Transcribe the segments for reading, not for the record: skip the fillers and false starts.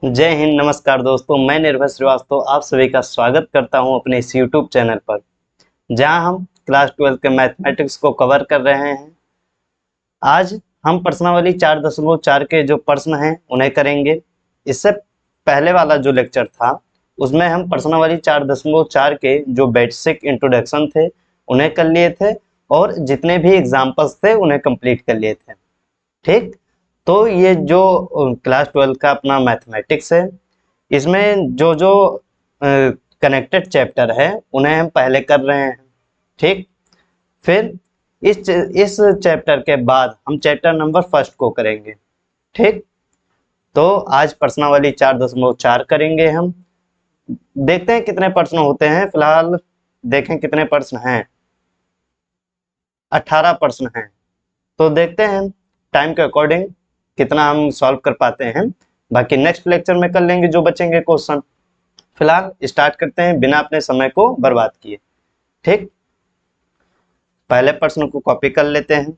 जय हिंद। नमस्कार दोस्तों, मैं निर्भय श्रीवास्तव आप सभी का स्वागत करता हूं अपने इस यूट्यूब चैनल पर, जहां हम क्लास 12 के मैथमेटिक्स को कवर कर रहे हैं। आज हम प्रश्नावली 4.4 के जो प्रश्न हैं उन्हें करेंगे। इससे पहले वाला जो लेक्चर था उसमें हम प्रश्नावली 4.4 के जो बेसिक इंट्रोडक्शन थे उन्हें कर लिए थे और जितने भी एग्जाम्पल्स थे उन्हें कंप्लीट कर लिए थे। ठीक, तो ये जो क्लास 12 का अपना मैथमेटिक्स है, इसमें जो जो कनेक्टेड चैप्टर है उन्हें हम पहले कर रहे हैं। ठीक, फिर इस चैप्टर के बाद हम चैप्टर नंबर फर्स्ट को करेंगे। ठीक, तो आज प्रश्नावली 4.4 करेंगे हम। देखते हैं कितने प्रश्न होते हैं। फिलहाल देखें कितने प्रश्न हैं। 18 प्रश्न हैं। तो देखते हैं टाइम के अकॉर्डिंग कितना हम सॉल्व कर पाते हैं। बाकी नेक्स्ट लेक्चर में कर लेंगे जो बचेंगे क्वेश्चन। फिलहाल स्टार्ट करते हैं बिना अपने समय को बर्बाद किए। ठीक, पहले प्रश्न को कॉपी कर लेते हैं।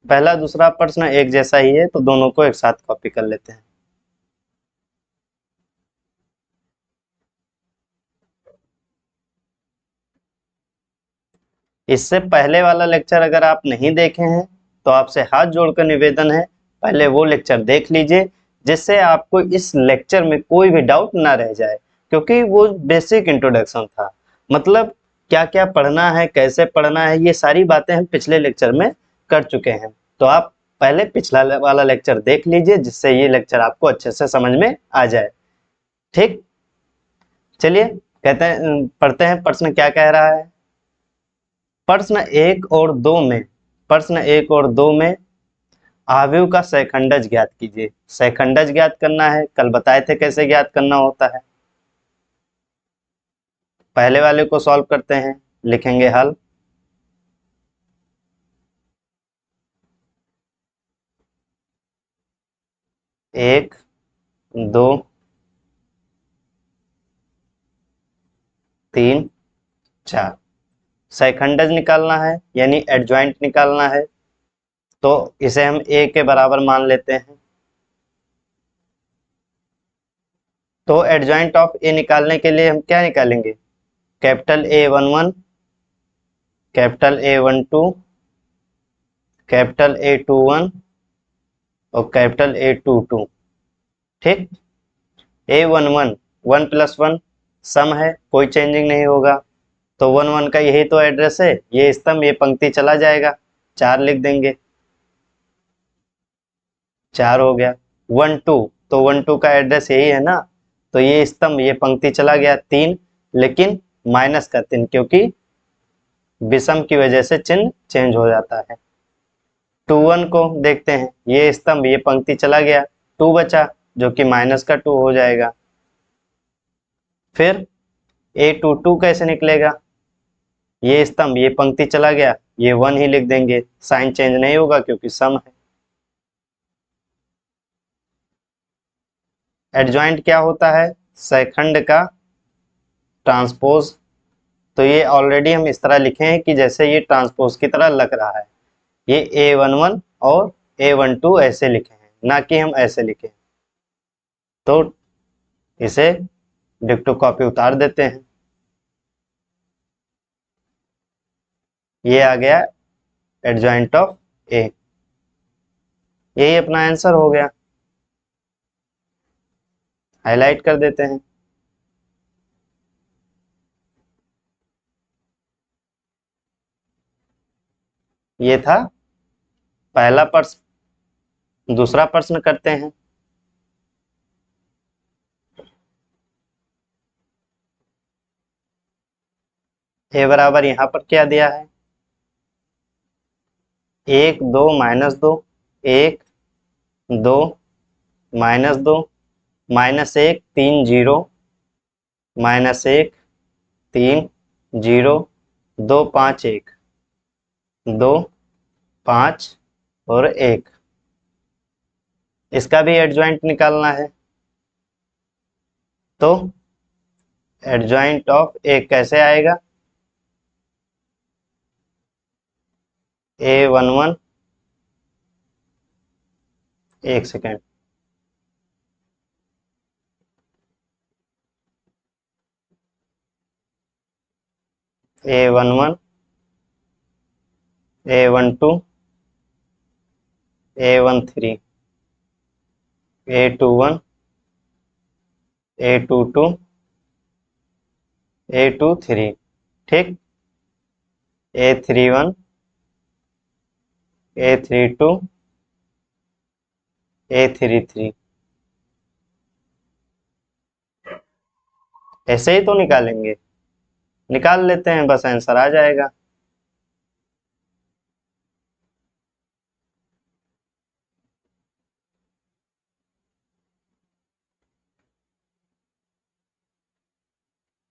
पहला दूसरा प्रश्न एक जैसा ही है तो दोनों को एक साथ कॉपी कर लेते हैं। इससे पहले वाला लेक्चर अगर आप नहीं देखे हैं तो आपसे हाथ जोड़कर निवेदन है पहले वो लेक्चर देख लीजिए, जिससे आपको इस लेक्चर में कोई भी डाउट ना रह जाए, क्योंकि वो बेसिक इंट्रोडक्शन था। मतलब क्या क्या पढ़ना है, कैसे पढ़ना है, ये सारी बातें हम पिछले लेक्चर में कर चुके हैं। तो आप पहले पिछला वाला लेक्चर देख लीजिए, जिससे ये लेक्चर आपको अच्छे से समझ में आ जाए। ठीक, चलिए कहते हैं, पढ़ते हैं प्रश्न क्या कह रहा है। प्रश्न एक और दो में आव्यूह का सहखंडज ज्ञात कीजिए। सहखंडज ज्ञात करना है, कल बताए थे कैसे ज्ञात करना होता है। पहले वाले को सॉल्व करते हैं, लिखेंगे हल। एक, दो, तीन, चार। सहखंडज निकालना है यानी एडजॉइंट निकालना है, तो इसे हम ए के बराबर मान लेते हैं। तो एडजॉइंट ऑफ ए निकालने के लिए हम क्या निकालेंगे? Capital A11, capital A12, capital A21 और कैपिटल A22। ठीक, A11 1 प्लस 1 सम है, कोई चेंजिंग नहीं होगा, तो 1 1 का यही तो एड्रेस है। ये स्तंभ ये पंक्ति चला जाएगा, 4 लिख देंगे, 4 हो गया। 1 2, तो 1 2 का एड्रेस यही है ना, तो ये स्तंभ ये पंक्ति चला गया 3, लेकिन माइनस का 3, क्योंकि विषम की वजह से चिन्ह चेंज हो जाता है। 2 1 को देखते हैं, ये स्तंभ ये पंक्ति चला गया, 2 बचा जो कि माइनस का 2 हो जाएगा। फिर A22 कैसे निकलेगा? ये स्तंभ ये पंक्ति चला गया, ये 1 ही लिख देंगे, साइन चेंज नहीं होगा क्योंकि सम है। एडजॉइंट क्या होता है? सहखंड का ट्रांसपोज। तो ये ऑलरेडी हम इस तरह लिखे हैं कि जैसे ये ट्रांसपोज की तरह लग रहा है। ये A11 और A12 ऐसे लिखे हैं, ना कि हम ऐसे लिखे हैं। तो इसे डिक्टो कॉपी उतार देते हैं। ये आ गया एडजॉइंट ऑफ ए, यही अपना आंसर हो गया। हाईलाइट कर देते हैं। ये था पहला प्रश्न। दूसरा प्रश्न करते हैं। ए बराबर यहां पर क्या दिया है? 1 2 -2, 1 2 -2, -1 3 0, -1 3 0, 2 5 1, 2 5 और 1। इसका भी एडजॉइंट निकालना है। तो एडजॉइंट ऑफ ए कैसे आएगा? A11 एक second. A11, A12, A13, A21, A22, A23, ठीक। A31, A32, A33, ऐसे ही तो निकालेंगे। निकाल लेते हैं, बस आंसर आ जाएगा।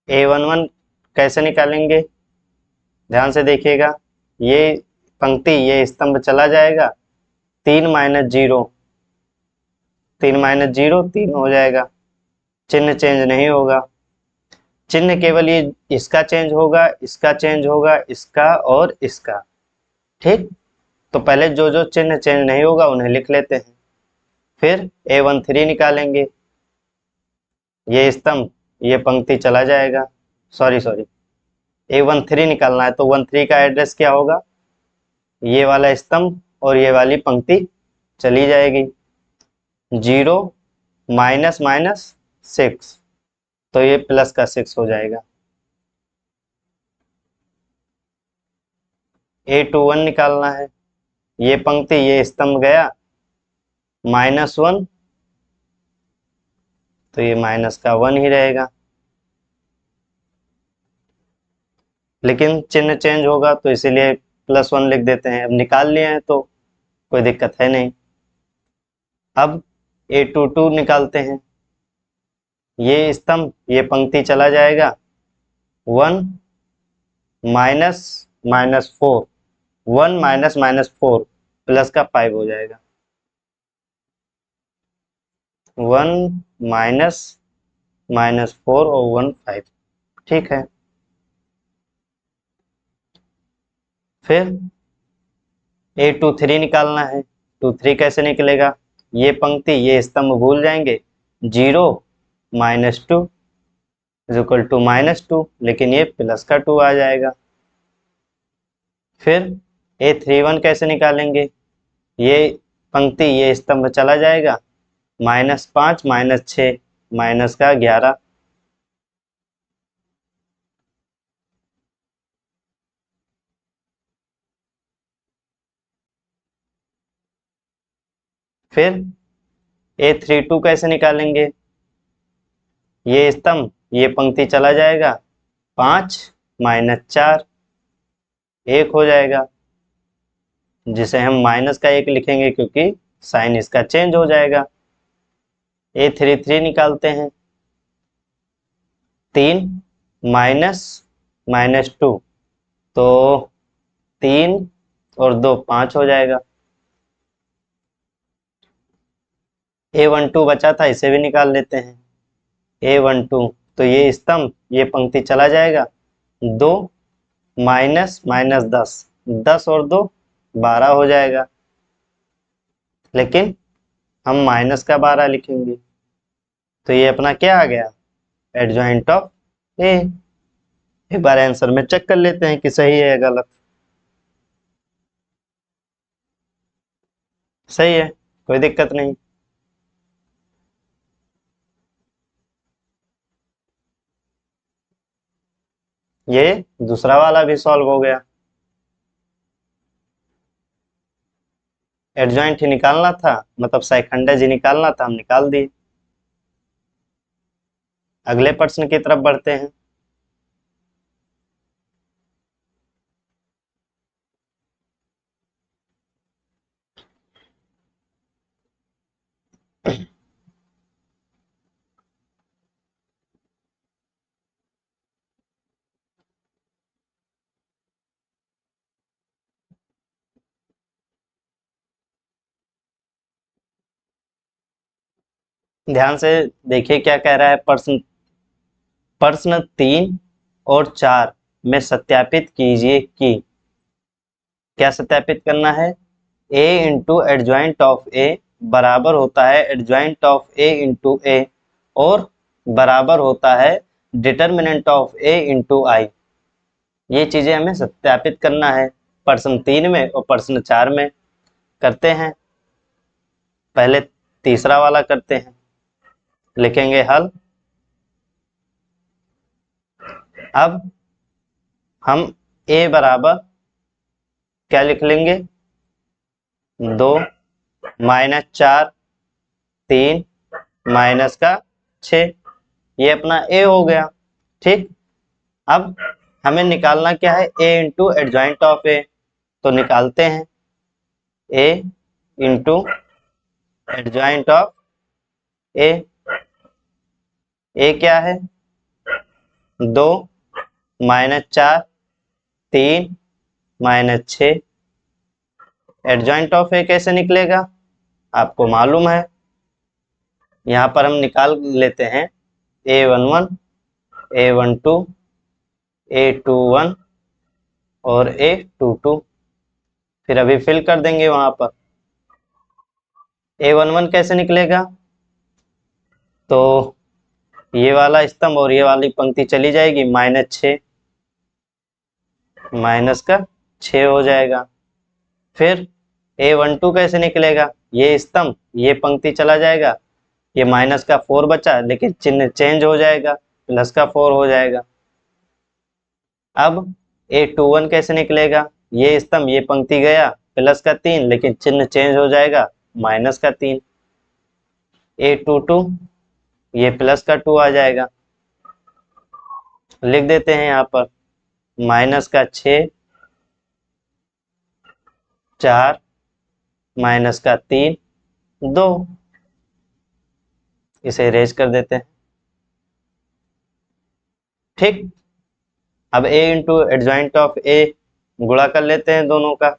A11 कैसे निकालेंगे, ध्यान से देखिएगा। ये पंक्ति, ये स्तंभ चला जाएगा, 3 - 0, 3 - 0 3 हो जाएगा, चिन्ह चेंज नहीं होगा। चिन्ह केवल ये इसका चेंज होगा, इसका चेंज होगा, इसका और इसका, ठीक। तो पहले जो जो चिन्ह चेंज नहीं होगा उन्हें लिख लेते हैं, फिर A13 निकालेंगे। ये स्तंभ, ये पंक्ति चला जाएगा, सॉरी सॉरी, A13 निकालना है, तो 13 का एड्रेस क्या होगा, ये वाला स्तंभ और ये वाली पंक्ति चली जाएगी। 0 माइनस माइनस 6, तो ये प्लस का 6 हो जाएगा। A21 निकालना है, ये पंक्ति, ये स्तंभ गया, -1, तो ये माइनस का 1 ही रहेगा, लेकिन चिन्ह चेंज होगा तो इसीलिए +1 लिख देते हैं। अब निकाल लिए हैं तो कोई दिक्कत है नहीं। अब A22 निकालते हैं, ये स्तंभ, ये पंक्ति चला जाएगा, 1 माइनस -4, 1 -4 प्लस का 5 हो जाएगा, 1 -4 और 1 5, ठीक है। फिर A23 निकालना है, 23 कैसे निकलेगा, ये पंक्ति, ये स्तंभ भूल जाएंगे, 0 -2 = -2, लेकिन ये प्लस का 2 आ जाएगा। फिर A31 कैसे निकालेंगे, ये पंक्ति, ये स्तंभ चला जाएगा, -5 -6 माइनस का 11, फिर A32 कैसे निकालेंगे, ये स्तंभ, ये पंक्ति चला जाएगा, 5 -4 1 हो जाएगा, जिसे हम माइनस का 1 लिखेंगे क्योंकि साइन इसका चेंज हो जाएगा। A33 निकालते हैं, 3 -2, तो 3 और 2 5 हो जाएगा। A12 बचा था, इसे भी निकाल लेते हैं, A12, तो ये स्तंभ, ये पंक्ति चला जाएगा, 2 -10, 10 और 2 12 हो जाएगा, लेकिन हम माइनस का 12 लिखेंगे, तो ये अपना क्या आ गया, एडजॉइंट ऑफ ए। एक बार आंसर में चेक कर लेते हैं कि सही है या गलत। सही है, कोई दिक्कत नहीं। ये दूसरा वाला भी सॉल्व हो गया। एडजॉइंट ही निकालना था, मतलब सैकंडज ही निकालना था, हम निकाल दिए। अगले प्रश्न की तरफ बढ़ते हैं। ध्यान से देखिए क्या कह रहा है प्रश्न। प्रश्न 3 और 4 में सत्यापित कीजिए कि, क्या सत्यापित करना है, A into adjoint of A बराबर होता है एडजॉइंट ऑफ ए इंटू ए और बराबर होता है डिटर्मिनेंट ऑफ ए इंटू आई। ये चीजें हमें सत्यापित करना है प्रश्न 3 में और प्रश्न 4 में। करते हैं, पहले तीसरा वाला करते हैं। लिखेंगे हल। अब हम a बराबर क्या लिख लेंगे, 2 माइनस 4 3 माइनस का 6, ये अपना a हो गया। ठीक, अब हमें निकालना क्या है, a into adjoint of a। तो निकालते हैं a into adjoint of a। a क्या है, 2 माइनस 4 3 माइनस 6। एडजॉइंट ऑफ ए कैसे निकलेगा, आपको मालूम है। यहाँ पर हम निकाल लेते हैं A11 A12 A21 और A22, फिर अभी फिल कर देंगे वहां पर। A11 कैसे निकलेगा, तो ये वाला स्तंभ और ये वाली पंक्ति चली जाएगी, -6 माइनस का 6 हो जाएगा। फिर A12 कैसे निकलेगा, ये स्तंभ ये पंक्ति चला जाएगा, ये माइनस का 4 बचा लेकिन चिन्ह चेंज हो जाएगा, प्लस का 4 हो जाएगा। अब A21 कैसे निकलेगा, ये स्तंभ ये पंक्ति गया, प्लस का 3 लेकिन चिन्ह चेंज हो जाएगा, माइनस का 3। A22 ये प्लस का 2 आ जाएगा। लिख देते हैं यहाँ पर माइनस का 6 4 माइनस का 3 2, इसे इरेज कर देते हैं। ठीक, अब a into adjoint of a गुणा कर लेते हैं दोनों का।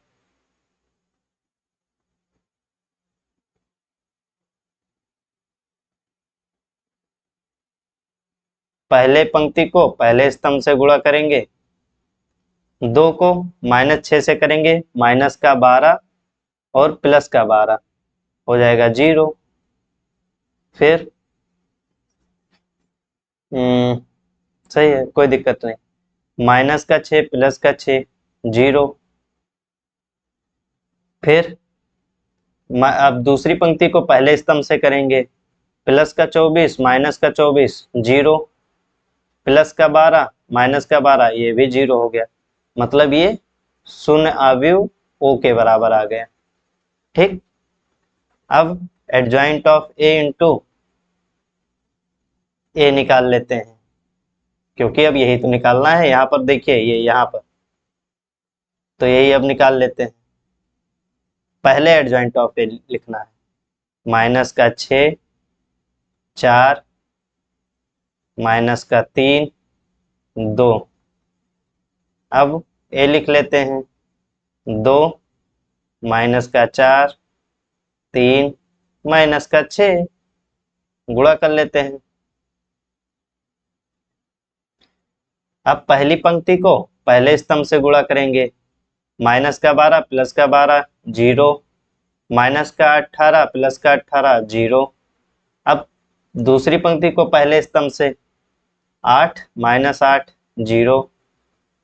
पहले पंक्ति को पहले स्तंभ से गुणा करेंगे, 2 को -6 से करेंगे, माइनस का 12 और प्लस का 12 हो जाएगा 0। फिर सही है, कोई दिक्कत नहीं, माइनस का 6 प्लस का 6 0। फिर अब दूसरी पंक्ति को पहले स्तंभ से करेंगे, प्लस का 24 माइनस का 24 0, प्लस का 12 माइनस का 12 ये भी 0 हो गया, मतलब ये शून्य अवयव ओ के बराबर आ गया। ठीक, अब एडजॉइंट ऑफ ए इंटू ए निकाल लेते हैं, क्योंकि अब यही तो निकालना है। यहाँ पर देखिए ये यहाँ पर, तो यही अब निकाल लेते हैं। पहले एडजॉइंट ऑफ ए लिखना है, माइनस का 6 4 माइनस का 3 2। अब ए लिख लेते हैं, 2 माइनस का 4 3 माइनस का 6, गुणा कर लेते हैं। अब पहली पंक्ति को पहले स्तंभ से गुणा करेंगे, माइनस का 12 प्लस का 12 0, माइनस का 18 प्लस का 18 0। अब दूसरी पंक्ति को पहले स्तंभ से, 8 माइनस 8 0,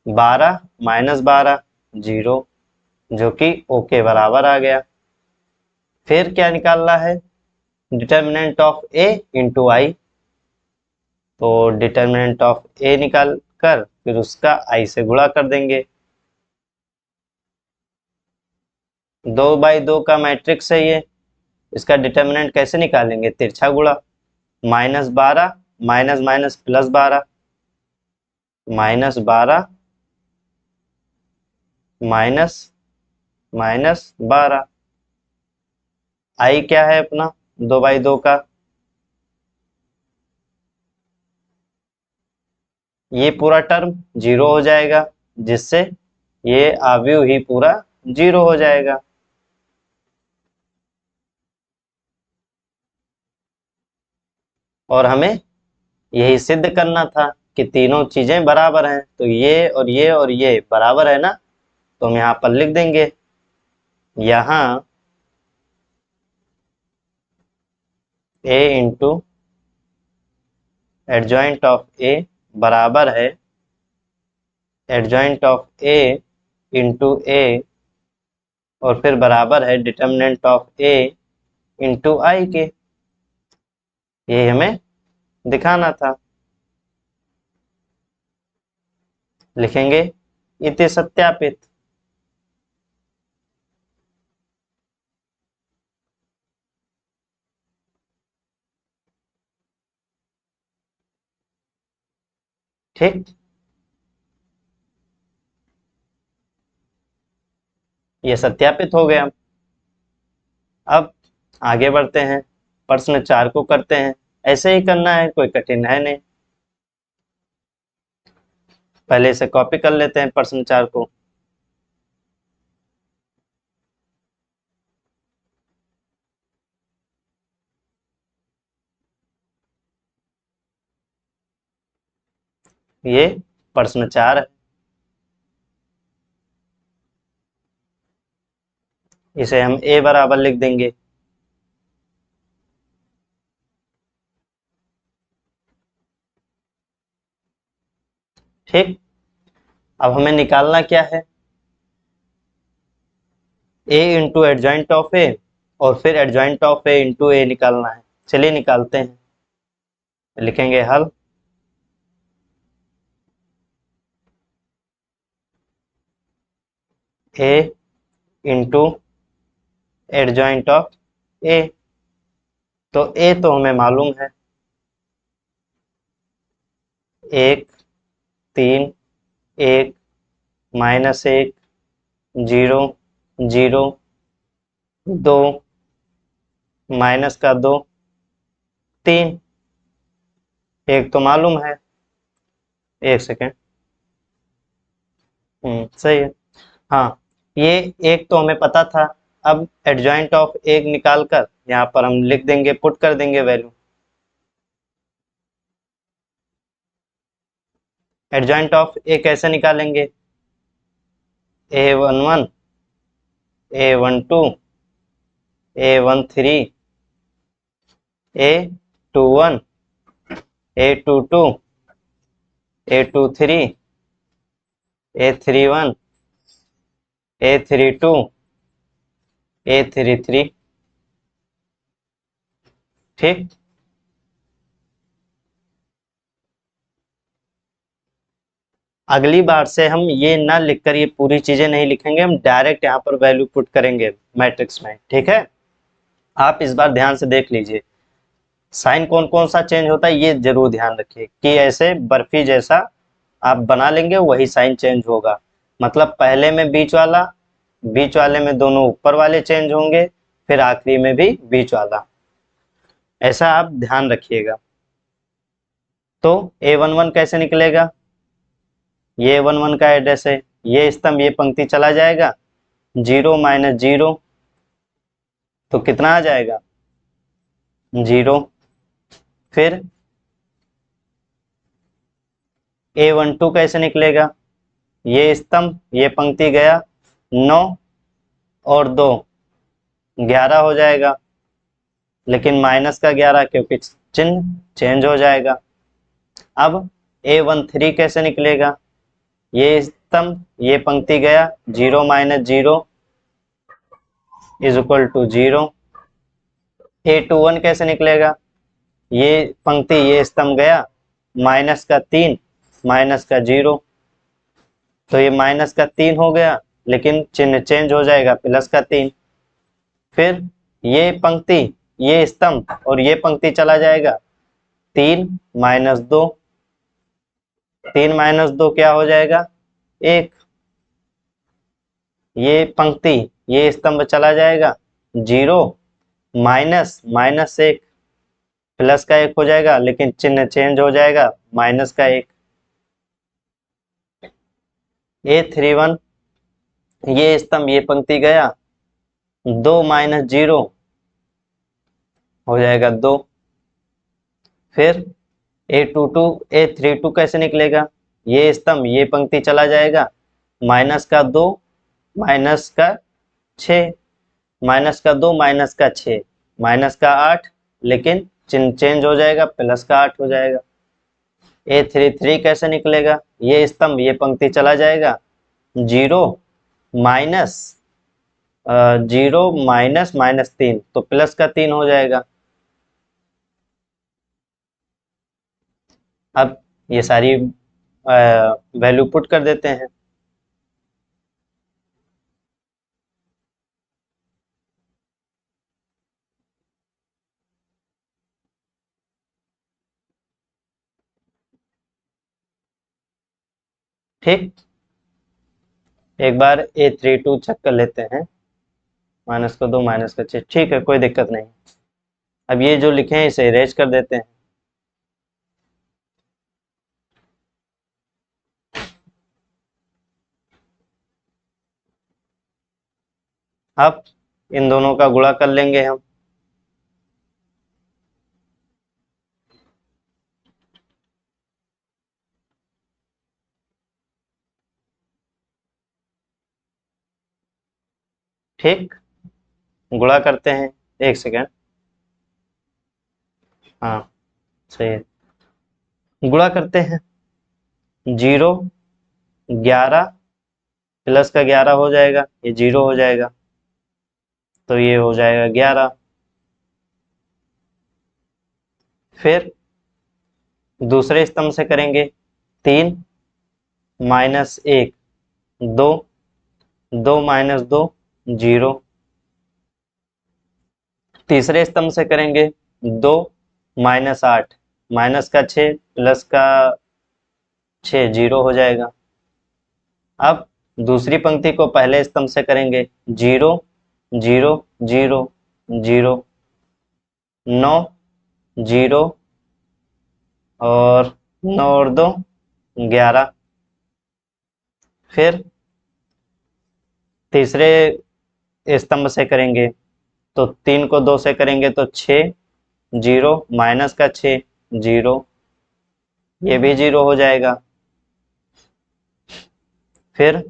12 माइनस 12 0, जो कि ओ के बराबर आ गया। फिर क्या निकालना है, डिटर्मिनेंट ऑफ ए इंटू आई। तो डिटर्मिनेंट ऑफ ए निकाल कर फिर उसका आई से गुणा कर देंगे। 2/2 का मैट्रिक्स है ये, इसका डिटर्मिनेंट कैसे निकालेंगे, तिरछा गुणा, -12 minus minus plus 12 -12 minus minus 12। आई क्या है अपना 2/2 का, ये पूरा टर्म 0 हो जाएगा, जिससे ये अवयव ही पूरा 0 हो जाएगा। और हमें यही सिद्ध करना था कि तीनों चीजें बराबर हैं, तो ये और ये और ये बराबर है ना, तो हम यहाँ पर लिख देंगे, यहाँ ए इंटू एडजॉइंट ऑफ ए बराबर है एडजॉइंट ऑफ ए इंटू ए और फिर बराबर है डिटर्मिनेंट ऑफ ए इंटू आई के। ये हमें दिखाना था। लिखेंगे इति सत्यापित। ठीक, ये सत्यापित हो गया। अब आगे बढ़ते हैं, प्रश्न 4 को करते हैं। ऐसे ही करना है, कोई कठिन है नहीं। पहले से कॉपी कर लेते हैं प्रश्न 4 को। ये प्रश्न 4 है, इसे हम ए बराबर लिख देंगे। ठीक, अब हमें निकालना क्या है, ए इंटू एडजॉइंट ऑफ ए और फिर एडजॉइंट ऑफ ए इंटू ए निकालना है। चलिए निकालते हैं। लिखेंगे हल ए इंटू एडजॉइंट ऑफ ए। तो ए तो हमें मालूम है, 1 3 1 -1 0 0 2 -2 3। एक तो मालूम है, एक सेकेंड, सही है। हाँ, ये एक तो हमें पता था। अब एडजॉइंट ऑफ एक निकाल कर यहाँ पर हम लिख देंगे, पुट कर देंगे वैल्यू। एडजॉइंट ऑफ ए कैसे निकालेंगे, A11 A12 A13 A21 A22 A23 A31 A32 A33। ठीक, अगली बार से हम ये ना लिखकर ये पूरी चीजें नहीं लिखेंगे, हम डायरेक्ट यहाँ पर वैल्यू पुट करेंगे मैट्रिक्स में। ठीक है, आप इस बार ध्यान से देख लीजिए, साइन कौन कौन सा चेंज होता है ये जरूर ध्यान रखिए कि ऐसे बर्फी जैसा आप बना लेंगे वही साइन चेंज होगा। मतलब पहले में बीच वाले में दोनों ऊपर वाले चेंज होंगे, फिर आखिरी में भी बीच वाला। ऐसा आप ध्यान रखिएगा। तो A11 कैसे निकलेगा, ये A11 का एड्रेस है, ये स्तंभ ये पंक्ति चला जाएगा, 0 - 0 तो कितना आ जाएगा 0। फिर A12 कैसे निकलेगा, ये स्तंभ ये पंक्ति गया, 9 और 2 11 हो जाएगा, लेकिन माइनस का 11 क्योंकि चिन्ह चेंज हो जाएगा। अब A13 कैसे निकलेगा, ये स्तंभ ये पंक्ति गया, 0 - 0 = 0। A21 कैसे निकलेगा, ये पंक्ति ये स्तंभ गया, -3 -0 तो ये -3 हो गया, लेकिन चिन्ह चेंज हो जाएगा, +3। फिर ये पंक्ति ये स्तंभ और ये पंक्ति चला जाएगा, 3 - 2 3 - 2 क्या हो जाएगा 1। ये पंक्ति ये स्तंभ चला जाएगा, 0 -1 प्लस का 1 हो जाएगा, लेकिन चिन्ह चेंज हो जाएगा, -1। A31 ये स्तंभ ये पंक्ति गया, 2 - 0 हो जाएगा 2। फिर A32 कैसे निकलेगा, ये स्तंभ ये पंक्ति चला जाएगा, -2 -6 -2 -6 -8, लेकिन चिन्ह चेंज हो जाएगा, प्लस का 8 हो जाएगा। A33 कैसे निकलेगा, ये स्तंभ ये पंक्ति चला जाएगा, 0 माइनस 0 माइनस -3 तो प्लस का 3 हो जाएगा। अब ये सारी वैल्यू पुट कर देते हैं। ठीक, एक बार A32 चेक कर लेते हैं, -2 -6, ठीक है, कोई दिक्कत नहीं। अब ये जो लिखे हैं इसे इरेज कर देते हैं। अब इन दोनों का गुणा कर लेंगे हम। ठीक, गुणा करते हैं, एक सेकेंड, हाँ सही है, गुणा करते हैं। 0 11 प्लस का 11 हो जाएगा, ये 0 हो जाएगा, तो ये हो जाएगा 11। फिर दूसरे स्तंभ से करेंगे, 3 -1 2 2 -2 0। तीसरे स्तंभ से करेंगे, 2 -8 माइनस का 6 प्लस का 6 0 हो जाएगा। अब दूसरी पंक्ति को पहले स्तंभ से करेंगे, 0 0 0 0 9 0 और 9 और 2 11। फिर तीसरे स्तंभ से करेंगे, तो 3 को 2 से करेंगे तो 6 0 माइनस का 6 0, ये भी 0 हो जाएगा। फिर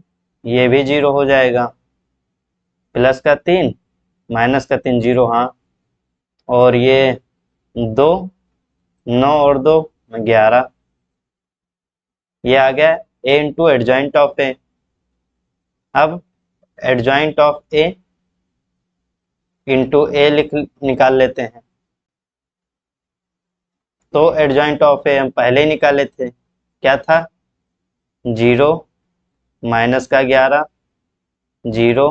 ये भी 0 हो जाएगा, प्लस का 3 माइनस का 3 0, हाँ, और ये 2 9 और 2 11, ये आ गया A इंटू एडजॉइंट ऑफ ए। अब एडजॉइंट ऑफ ए इंटू ए निकाल लेते हैं। तो एडजॉइंट ऑफ ए हम पहले ही निकाले थे, क्या था, 0 माइनस का 11 0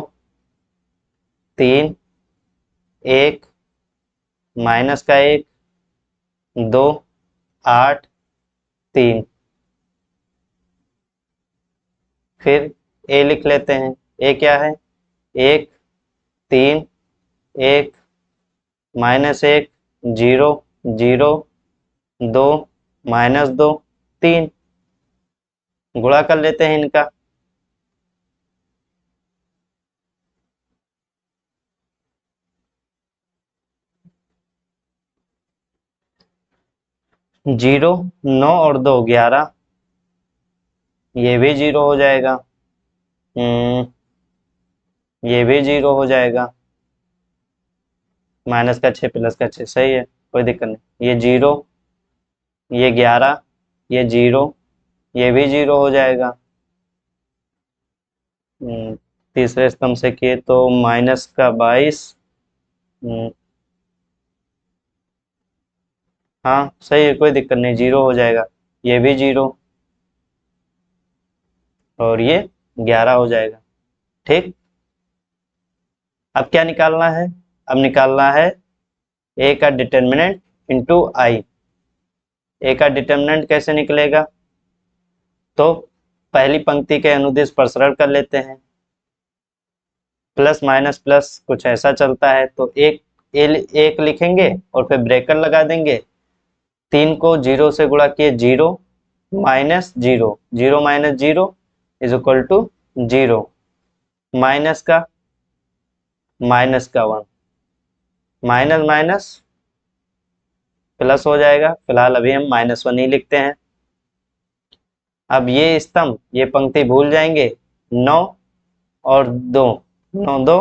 3 1 माइनस का 1 2 8 3। फिर ए लिख लेते हैं, ए क्या है, 1 3 1 -1 0 0 2 -2 3। गुणा कर लेते हैं इनका। जीरो 9 और 2 11, ये भी 0 हो जाएगा। ये भी 0 हो जाएगा, माइनस का 6 प्लस का 6, सही है, कोई दिक्कत नहीं। ये 0 ये 11 ये 0, ये भी 0 हो जाएगा। तीसरे स्तंभ से किए तो माइनस का 22, हाँ सही है, कोई दिक्कत नहीं, 0 हो जाएगा, ये भी 0 और ये 11 हो जाएगा। ठीक, अब क्या निकालना है, अब निकालना है ए का डिटर्मिनेंट इंटू आई। ए का डिटर्मिनेंट कैसे निकलेगा, तो पहली पंक्ति के अनुदिश प्रसरण कर लेते हैं, प्लस माइनस प्लस कुछ ऐसा चलता है, तो एक लिखेंगे और फिर ब्रेकर लगा देंगे। 3 को 0 से गुणा किए 0 minus 0 0 minus 0 is equal to 0, minus का 1 माइनस माइनस प्लस हो जाएगा। फिलहाल अभी हम -1 ही लिखते हैं। अब ये स्तंभ ये पंक्ति भूल जाएंगे, 9 और 2 9 2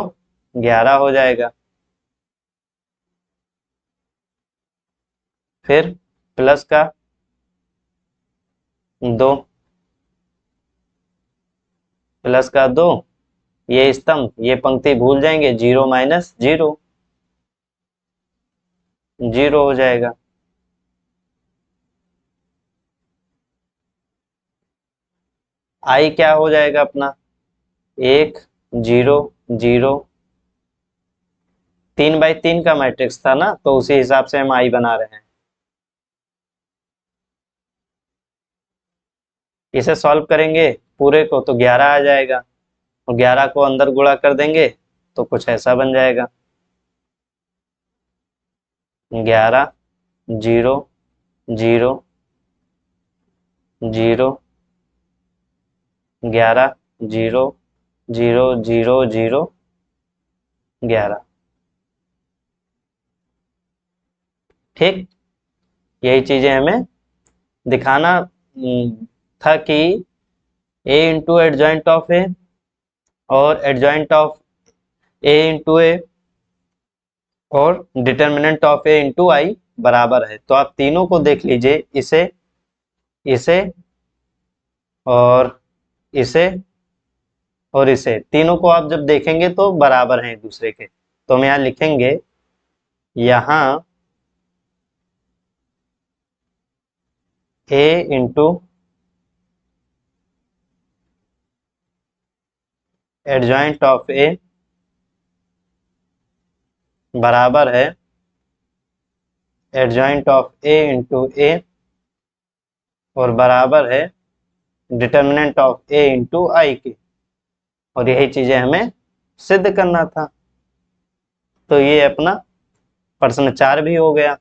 11 हो जाएगा। फिर प्लस का 2, प्लस का 2, ये स्तंभ ये पंक्ति भूल जाएंगे, 0 माइनस 0, 0 हो जाएगा। आई क्या हो जाएगा अपना, 1 0 0, 3 बाई 3 का मैट्रिक्स था ना, तो उसी हिसाब से हम आई बना रहे हैं। इसे सॉल्व करेंगे पूरे को तो 11 आ जाएगा, और 11 को अंदर गुणा कर देंगे तो कुछ ऐसा बन जाएगा, 11 0 0 0 11 0 0 0 0 11। ठीक, यही चीजें हमें दिखाना था कि a इंटू एडजॉइंट ऑफ ए और एडजॉइंट ऑफ a इंटू ए और डिटर्मिनेंट ऑफ ए इंटू आई बराबर है। तो आप तीनों को देख लीजिए, इसे इसे और इसे और इसे, तीनों को आप जब देखेंगे तो बराबर हैं एक दूसरे के। तो हम यहाँ लिखेंगे, यहाँ a इंटू एडजॉइंट ऑफ ए बराबर है एडजॉइंट ऑफ ए इंटू ए और बराबर है डिटर्मिनेंट ऑफ ए इंटू आई के। और यही चीजें हमें सिद्ध करना था। तो ये अपना प्रश्न 4 भी हो गया।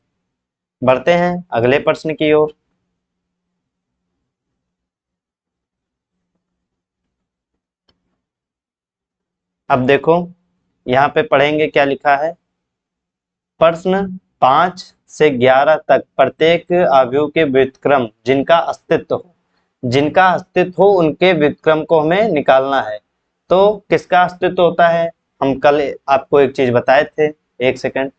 बढ़ते हैं अगले प्रश्न की ओर। अब देखो यहाँ पे पढ़ेंगे क्या लिखा है। प्रश्न 5 से 11 तक प्रत्येक अवयव के व्युत्क्रम जिनका अस्तित्व हो उनके व्युत्क्रम को हमें निकालना है। तो किसका अस्तित्व होता है, हम कल आपको एक चीज बताए थे, एक सेकंड।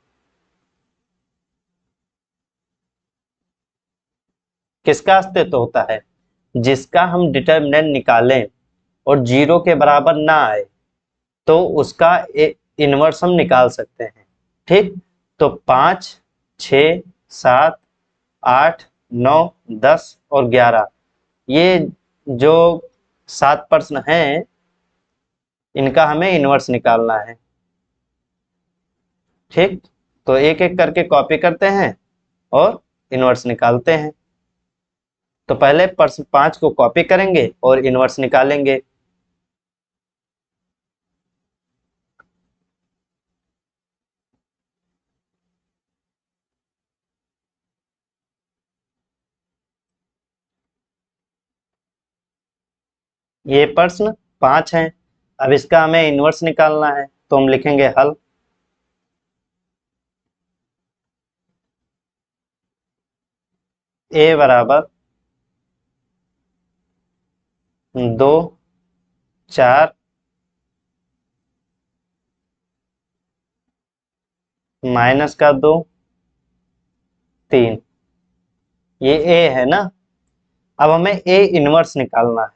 किसका अस्तित्व होता है, जिसका हम डिटर्मिनेंट निकालें और 0 के बराबर ना आए तो उसका इनवर्स हम निकाल सकते हैं। ठीक, तो 5 6 7 8 9 10 और 11 ये जो 7 प्रश्न हैं, इनका हमें इनवर्स निकालना है। ठीक, तो एक एक करके कॉपी करते हैं और इनवर्स निकालते हैं। तो पहले प्रश्न 5 को कॉपी करेंगे और इनवर्स निकालेंगे। ये प्रश्न 5 है, अब इसका हमें इनवर्स निकालना है, तो हम लिखेंगे हल। a बराबर 2 4 माइनस का 2 3, ये a है ना। अब हमें a इनवर्स निकालना है।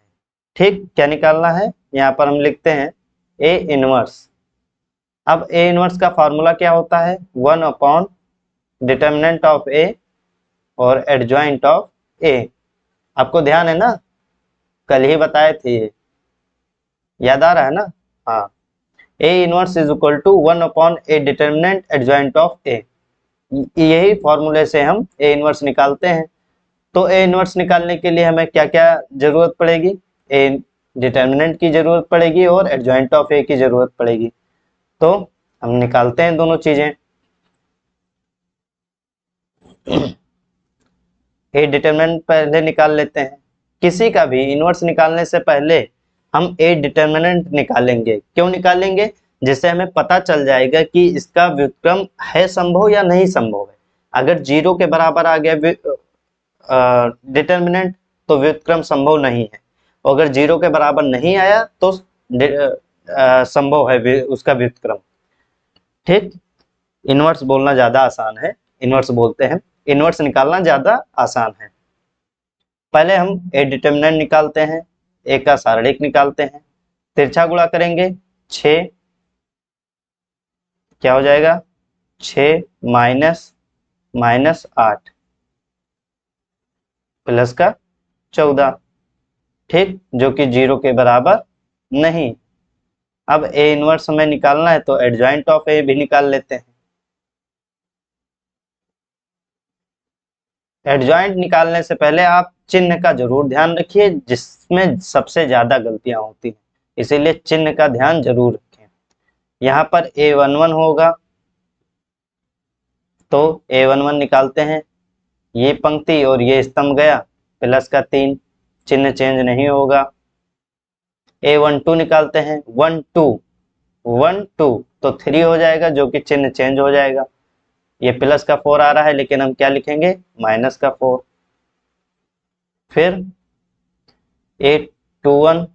ठीक, क्या निकालना है, यहाँ पर हम लिखते हैं a इनवर्स। अब a इनवर्स का फॉर्मूला क्या होता है, 1 अपॉन डिटर्मिनेंट ऑफ a और एडजॉइंट ऑफ a। आपको ध्यान है ना, कल ही बताए थे, याद आ रहा है ना। हाँ, a inverse is equal to 1 upon A determinant adjoint of a। यही फॉर्मूले से हम a इनवर्स निकालते हैं। तो a इनवर्स निकालने के लिए हमें क्या क्या जरूरत पड़ेगी, a डिटर्मिनेंट की जरूरत पड़ेगी और एडजॉइंट ऑफ a की जरूरत पड़ेगी। तो हम निकालते हैं दोनों चीजें। a डिटर्मिनेंट पहले निकाल लेते हैं। किसी का भी इनवर्स निकालने से पहले हम a डिटर्मिनेंट निकालेंगे। क्यों निकालेंगे, जिससे हमें पता चल जाएगा कि इसका व्युत्क्रम है संभव या नहीं संभव है। अगर 0 के बराबर आ गया डिटर्मिनेंट तो व्युत्क्रम संभव नहीं है, और अगर 0 के बराबर नहीं आया तो संभव है उसका व्युत्क्रम। ठीक, इनवर्स बोलना ज्यादा आसान है, इनवर्स बोलते हैं। इनवर्स निकालना ज़्यादा आसान है। पहले हम ए डिटर्मिनेंट निकालते हैं, ए का सारणिक निकालते हैं। तिरछा गुणा करेंगे 6, क्या हो जाएगा 6 माइनस माइनस 8 प्लस का 14, ठीक, जो कि 0 के बराबर नहीं। अब ए इनवर्स हमें निकालना है तो एडजॉइंट ऑफ ए भी निकाल लेते हैं। एडजॉइंट निकालने से पहले आप चिन्ह का जरूर ध्यान रखिए, जिसमें सबसे ज्यादा गलतियां होती हैं, इसीलिए चिन्ह का ध्यान जरूर रखें। यहाँ पर A11 होगा तो A11 निकालते हैं, ये पंक्ति और ये स्तंभ गया, प्लस का 3, चिन्ह चेंज नहीं होगा। A12 निकालते हैं, 1 2 1 2 तो 3 हो जाएगा, जो कि चिन्ह चेंज हो जाएगा। ये प्लस का 4 आ रहा है, लेकिन हम क्या लिखेंगे माइनस का 4। फिर A21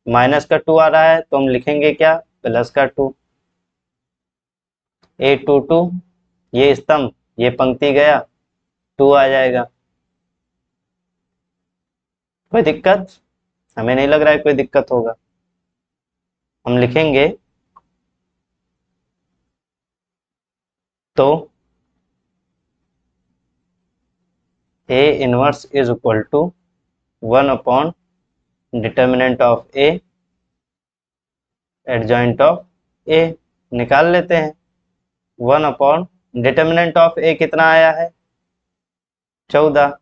माइनस का 2 आ रहा है, तो हम लिखेंगे क्या प्लस का 2। A22 ये स्तंभ ये पंक्ति गया, 2 आ जाएगा। कोई दिक्कत? हमें नहीं लग रहा है कोई दिक्कत होगा। हम लिखेंगे तो A inverse is equal to 1 upon determinant of A adjoint of A निकाल लेते हैं। 1 अपॉन डिटर्मिनेंट ऑफ A कितना आया है 14,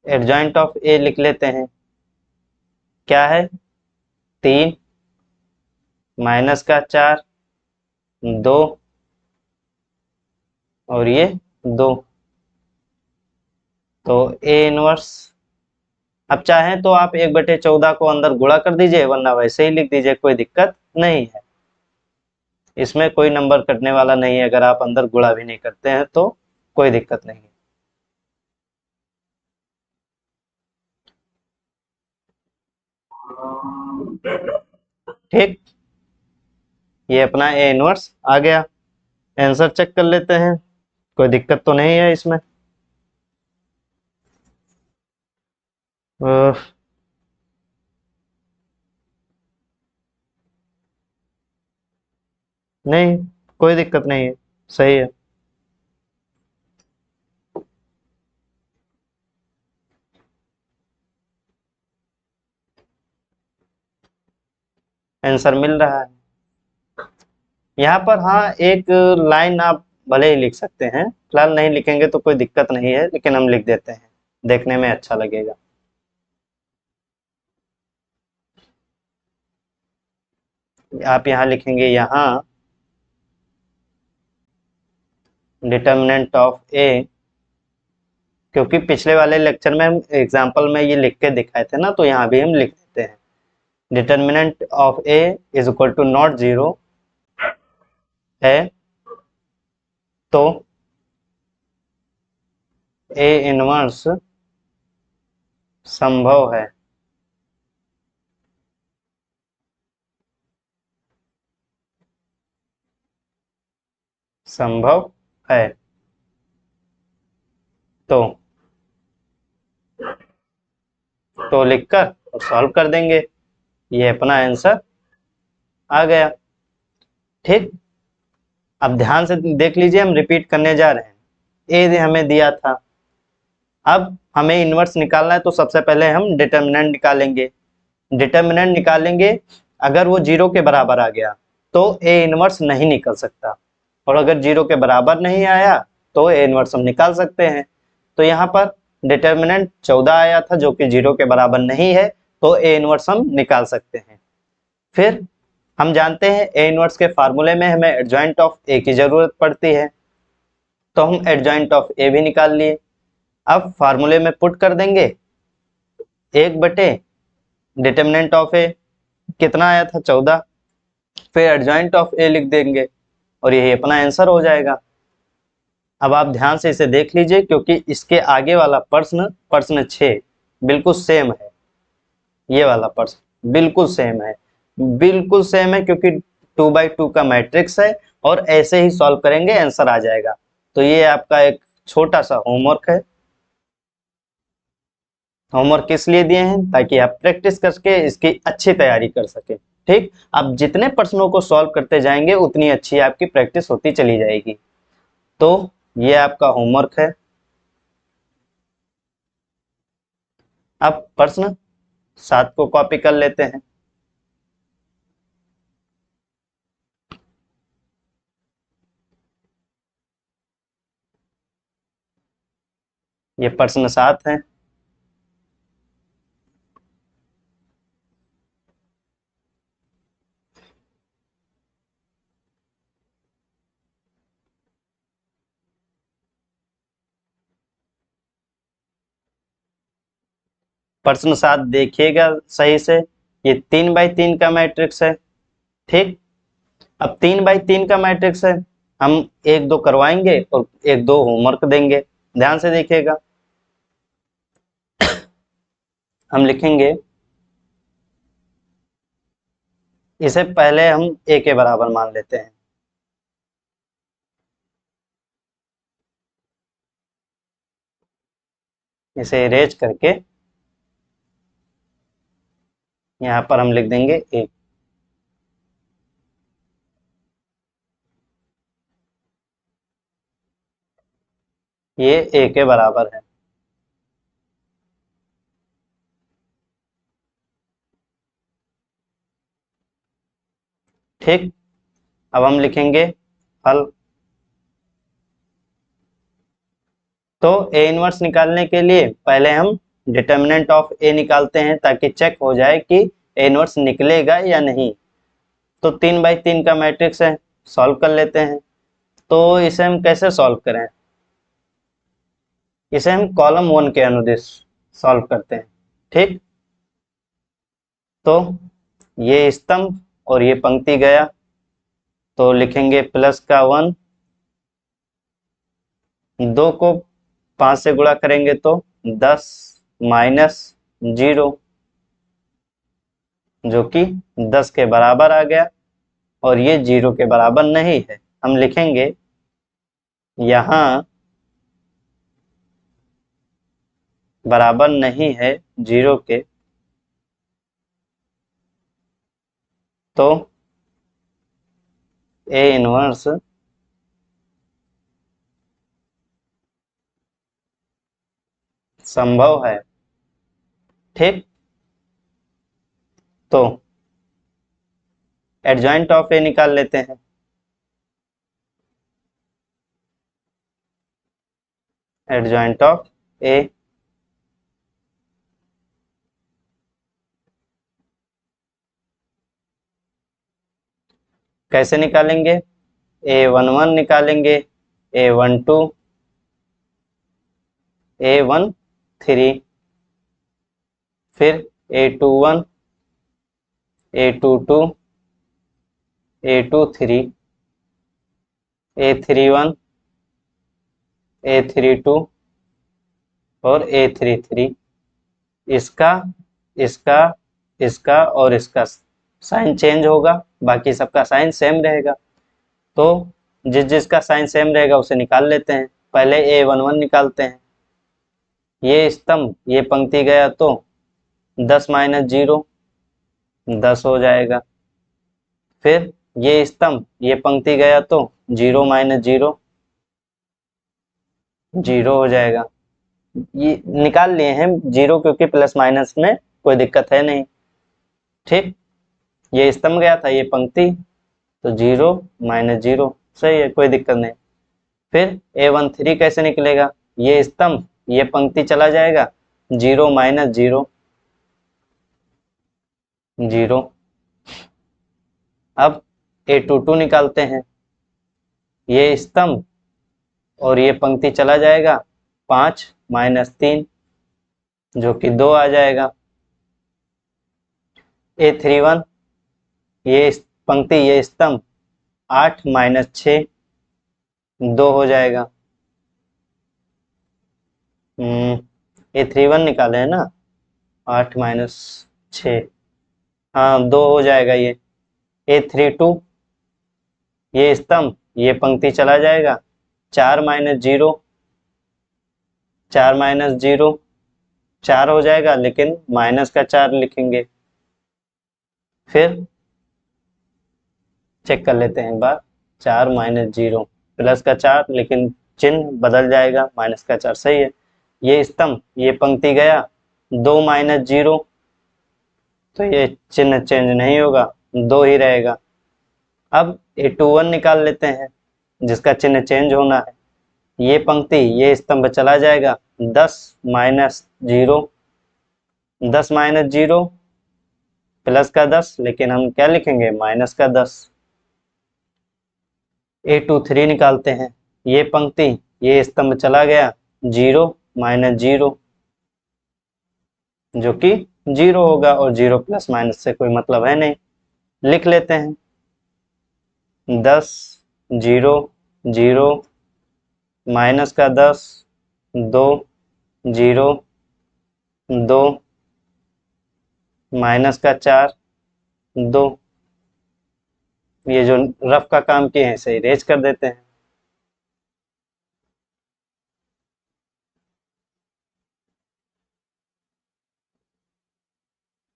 एडजॉइंट ऑफ A लिख लेते हैं, क्या है 3 माइनस का 4 2 और ये 2, तो A इनवर्स। अब चाहें तो आप 1/14 को अंदर गुणा कर दीजिए, वरना वैसे ही लिख दीजिए, कोई दिक्कत नहीं है। इसमें कोई नंबर कटने वाला नहीं है, अगर आप अंदर गुणा भी नहीं करते हैं तो कोई दिक्कत नहीं है। ठीक, ये अपना ए इनवर्स आ गया। आंसर चेक कर लेते हैं, कोई दिक्कत तो नहीं है इसमें। नहीं, कोई दिक्कत नहीं है, सही है। आंसर मिल रहा है यहाँ पर। हाँ, एक लाइन आप भले ही लिख सकते हैं, फिलहाल नहीं लिखेंगे तो कोई दिक्कत नहीं है, लेकिन हम लिख देते हैं, देखने में अच्छा लगेगा। आप यहाँ लिखेंगे, यहाँ डिटर्मिनेंट ऑफ ए, क्योंकि पिछले वाले लेक्चर में हम एग्जाम्पल में ये लिख के दिखाए थे ना, तो यहाँ भी हम लिख देते हैं। Determinant of A is equal to not 0 है, तो ए इनवर्स संभव है। संभव है, तो लिखकर और सॉल्व कर देंगे, ये अपना आंसर आ गया। ठीक, अब ध्यान से देख लीजिए, हम रिपीट करने जा रहे हैं। ए हमें दिया था, अब हमें इनवर्स निकालना है, तो सबसे पहले हम डिटर्मिनेंट निकालेंगे। डिटर्मिनेंट निकालेंगे, अगर वो 0 के बराबर आ गया तो ए इनवर्स नहीं निकल सकता, और अगर 0 के बराबर नहीं आया तो ए इनवर्स हम निकाल सकते हैं। तो यहाँ पर डिटर्मिनेंट 14 आया था, जो कि 0 के बराबर नहीं है, तो ए इनवर्स हम निकाल सकते हैं। फिर हम जानते हैं ए इनवर्स के फार्मूले में हमें एडजॉइंट ऑफ ए की जरूरत पड़ती है, तो हम एडजॉइंट ऑफ ए भी निकाल लिए। अब फार्मूले में पुट कर देंगे, 1/, डिटर्मिनेंट ऑफ ए कितना आया था 14, फिर एडजॉइंट ऑफ ए लिख देंगे, और यही अपना आंसर हो जाएगा। अब आप ध्यान से इसे देख लीजिए, क्योंकि इसके आगे वाला प्रश्न 6 बिल्कुल सेम है, ये वाला प्रश्न बिल्कुल सेम है। बिल्कुल सेम है, क्योंकि 2x2 का मैट्रिक्स है और ऐसे ही सॉल्व करेंगे आंसर आ जाएगा। तो ये आपका एक छोटा सा होमवर्क है। होमवर्क किस लिए दिए हैं? ताकि आप प्रैक्टिस करके इसकी अच्छी तैयारी कर सके। ठीक, आप जितने प्रश्नों को सॉल्व करते जाएंगे उतनी अच्छी आपकी प्रैक्टिस होती चली जाएगी। तो ये आपका होमवर्क है। अब प्रश्न 7 को कॉपी कर लेते हैं। ये प्रश्न 7 है। प्रश्न 7 देखिएगा सही से। ये 3x3 का मैट्रिक्स है। ठीक, अब 3x3 का मैट्रिक्स है। हम एक दो करवाएंगे और एक दो होमवर्क देंगे। ध्यान से देखिएगा। हम लिखेंगे, इसे पहले हम a के बराबर मान लेते हैं। इसे इरेज करके यहाँ पर हम लिख देंगे a। ये a के बराबर है। ठीक, अब हम लिखेंगे हल। तो a इनवर्स निकालने के लिए पहले हम डिटर्मिनेंट ऑफ a निकालते हैं, ताकि चेक हो जाए कि a इनवर्स निकलेगा या नहीं। तो 3x3 का मैट्रिक्स है, सॉल्व कर लेते हैं। तो इसे हम कैसे सॉल्व करें? इसे हम कॉलम 1 के अनुदिश सॉल्व करते हैं। ठीक, तो ये स्तंभ और ये पंक्ति गया, तो लिखेंगे प्लस का 1। 2 को 5 से गुणा करेंगे तो 10 माइनस 0, जो कि 10 के बराबर आ गया, और ये 0 के बराबर नहीं है। हम लिखेंगे यहाँ बराबर नहीं है 0 के, तो a इनवर्स संभव है। ठीक, तो एडजॉइंट ऑफ a निकाल लेते हैं। एडजॉइंट ऑफ a, कैसे निकालेंगे? a11 निकालेंगे, a12, a13, फिर a21, a22, a23, a31, a32 और a33। इसका इसका इसका और इसका साइन चेंज होगा, बाकी सबका साइन सेम रहेगा। तो जिस जिसका साइन सेम रहेगा उसे निकाल लेते हैं। पहले a11 निकालते हैं। ये स्तंभ ये पंक्ति गया तो 10 माइनस 0 10 हो जाएगा। फिर ये स्तंभ ये पंक्ति गया तो 0 माइनस 0 0 हो जाएगा। ये निकाल लिए हैं 0, क्योंकि प्लस माइनस में कोई दिक्कत है नहीं। ठीक, ये स्तंभ गया था ये पंक्ति, तो 0 माइनस 0 सही है, कोई दिक्कत नहीं। फिर a13 कैसे निकलेगा? ये स्तंभ ये पंक्ति चला जाएगा, 0 माइनस 0 0। अब a22 निकालते हैं। ये स्तंभ और ये पंक्ति चला जाएगा, 5 माइनस 3 जो कि 2 आ जाएगा। a31 ये पंक्ति ये स्तंभ 8 माइनस 6 2 हो जाएगा। a31 निकाले है ना, 8 माइनस 6 हाँ 2 हो जाएगा ये। A32 ये स्तंभ, ये पंक्ति चला जाएगा। 4 माइनस 0, 4 माइनस 0 4 हो जाएगा, लेकिन माइनस का 4 लिखेंगे। फिर चेक कर लेते हैं एक बार। 4 माइनस 0 प्लस का 4, लेकिन चिन्ह बदल जाएगा, माइनस का 4 सही है। ये स्तंभ, ये पंक्ति गया। 2 माइनस 0 तो ये चिन्ह चेंज नहीं होगा, 2 ही रहेगा। अब A21 निकाल लेते हैं, जिसका चिन्ह चेंज होना है। ये पंक्ति, ये स्तंभ चला जाएगा। 10 माइनस 0, 10 माइनस 0 प्लस का 10, लेकिन हम क्या लिखेंगे, माइनस का 10। A23 निकालते हैं। ये पंक्ति, ये स्तंभ चला गया। 0 माइनस 0 जो कि 0 होगा, और 0 प्लस माइनस से कोई मतलब है नहीं, लिख लेते हैं। 10 0 0 माइनस का 10 2 0 2 माइनस का 4 2। ये जो रफ का काम किए हैं इसे इरेज कर देते हैं।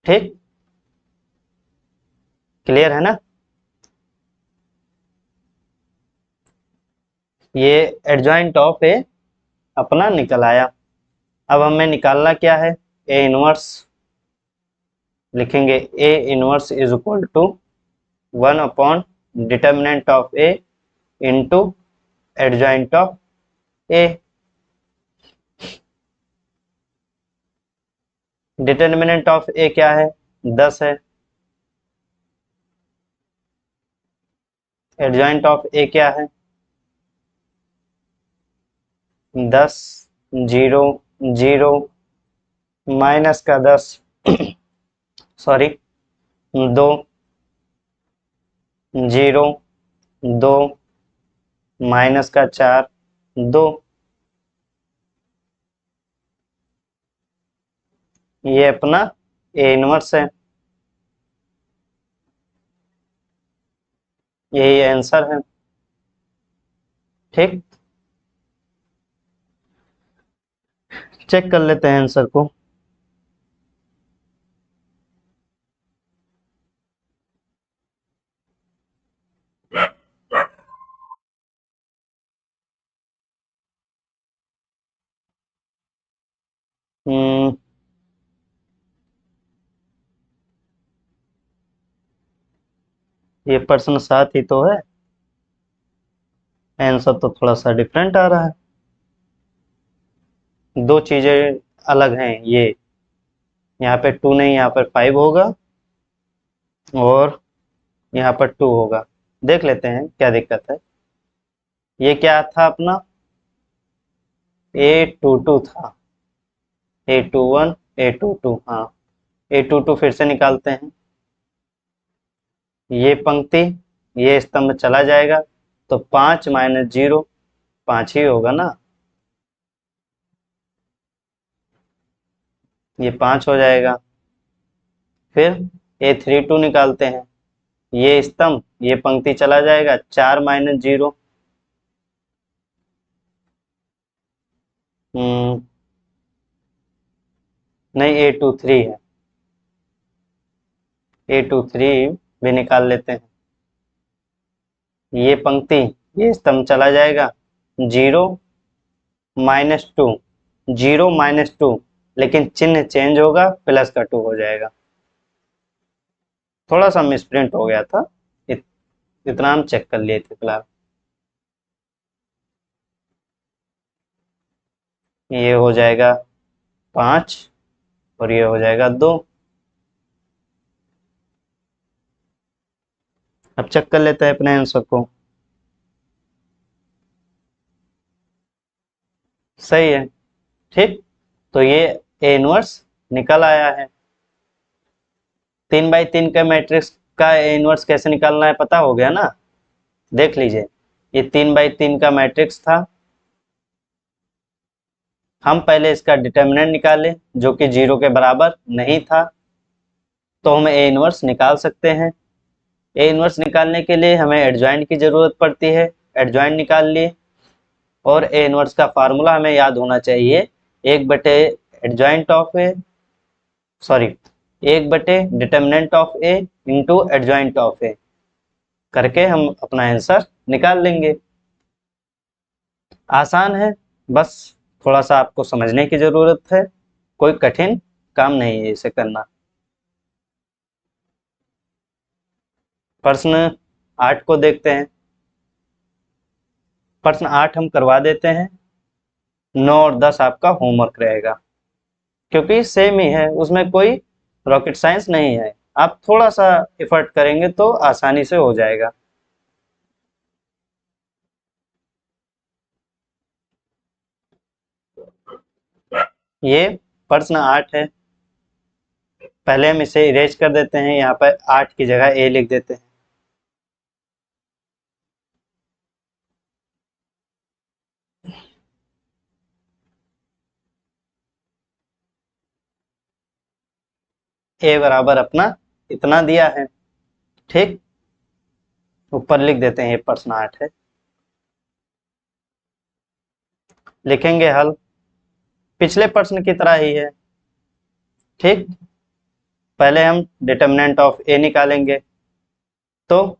ठीक, क्लियर है ना। ये एडजॉइंट ऑफ ए अपना निकल आया। अब हमें निकालना क्या है, ए इनवर्स। लिखेंगे A inverse is equal to 1 upon determinant of A into adjoint of A. Determinant of A क्या है, 10 है। एडजॉइंट ऑफ ए क्या है, 10 0 0 माइनस का 10 सॉरी 2 0 2 माइनस का 4 2। ये अपना ए इनवर्स है, यही आंसर है। ठीक, चेक कर लेते हैं आंसर को। ये प्रश्न 7 ही तो है, आंसर तो थोड़ा सा डिफरेंट आ रहा है। दो चीजें अलग हैं, ये यहाँ पे 2 नहीं, यहाँ पर 5 होगा, और यहाँ पर 2 होगा। देख लेते हैं क्या दिक्कत है। ये क्या था अपना, A22 था, A21 A22, हाँ A22 फिर से निकालते हैं। ये पंक्ति, ये स्तंभ चला जाएगा, तो 5 माइनस 0 5 ही होगा ना, ये 5 हो जाएगा। फिर A32 निकालते हैं। ये स्तंभ, ये पंक्ति चला जाएगा। 4 माइनस 0 नहीं, A23 है, A23 भी निकाल लेते हैं। ये पंक्ति, ये स्तंभ चला जाएगा। 0 माइनस 2 0 माइनस 2, लेकिन चिन्ह चेंज होगा, प्लस का 2 हो जाएगा। थोड़ा सा मिसप्रिंट हो गया था, इतना हम चेक कर लिए थे फिलहाल। ये हो जाएगा 5 और ये हो जाएगा 2। अब चेक कर लेते हैं अपने आंसर को। सही है। ठीक, तो ये ए इनवर्स निकल आया है। 3 बाई 3 का मैट्रिक्स का ए इनवर्स कैसे निकालना है पता हो गया ना। देख लीजिए, ये 3 बाई 3 का मैट्रिक्स था। हम पहले इसका डिटर्मिनेंट निकाले, जो कि 0 के बराबर नहीं था। तो हम ए इनवर्स निकाल सकते हैं। ए इनवर्स निकालने के लिए हमें एडजॉइंट की ज़रूरत पड़ती है। एडजॉइंट निकाल लिए और ए इनवर्स का फार्मूला हमें याद होना चाहिए, 1 बटे एडजॉइंट ऑफ ए, सॉरी 1 बटे determinant of A into adjoint of A करके हम अपना आंसर निकाल लेंगे। आसान है, बस थोड़ा सा आपको समझने की ज़रूरत है, कोई कठिन काम नहीं है इसे करना। प्रश्न 8 को देखते हैं। प्रश्न 8 हम करवा देते हैं, 9 और 10 आपका होमवर्क रहेगा, क्योंकि सेम ही है, उसमें कोई रॉकेट साइंस नहीं है। आप थोड़ा सा एफर्ट करेंगे तो आसानी से हो जाएगा। ये प्रश्न 8 है। पहले हम इसे इरेज कर देते हैं, यहाँ पर 8 की जगह ए लिख देते हैं। ए बराबर अपना इतना दिया है, ठीक। ऊपर लिख देते हैं, ये प्रश्न 8 है। लिखेंगे हल, पिछले प्रश्न की तरह ही है, ठीक। पहले हम डिटर्मिनेंट ऑफ ए निकालेंगे, तो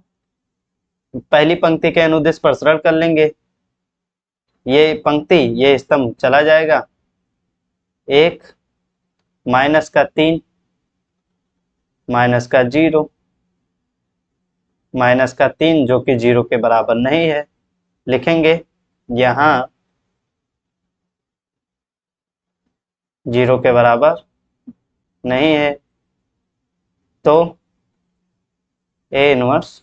पहली पंक्ति के अनुदिश प्रसरण कर लेंगे। ये पंक्ति, ये स्तंभ चला जाएगा, 1 माइनस का 3 माइनस का 0 माइनस का 3 जो कि 0 के बराबर नहीं है। लिखेंगे यहाँ 0 के बराबर नहीं है, तो ए इनवर्स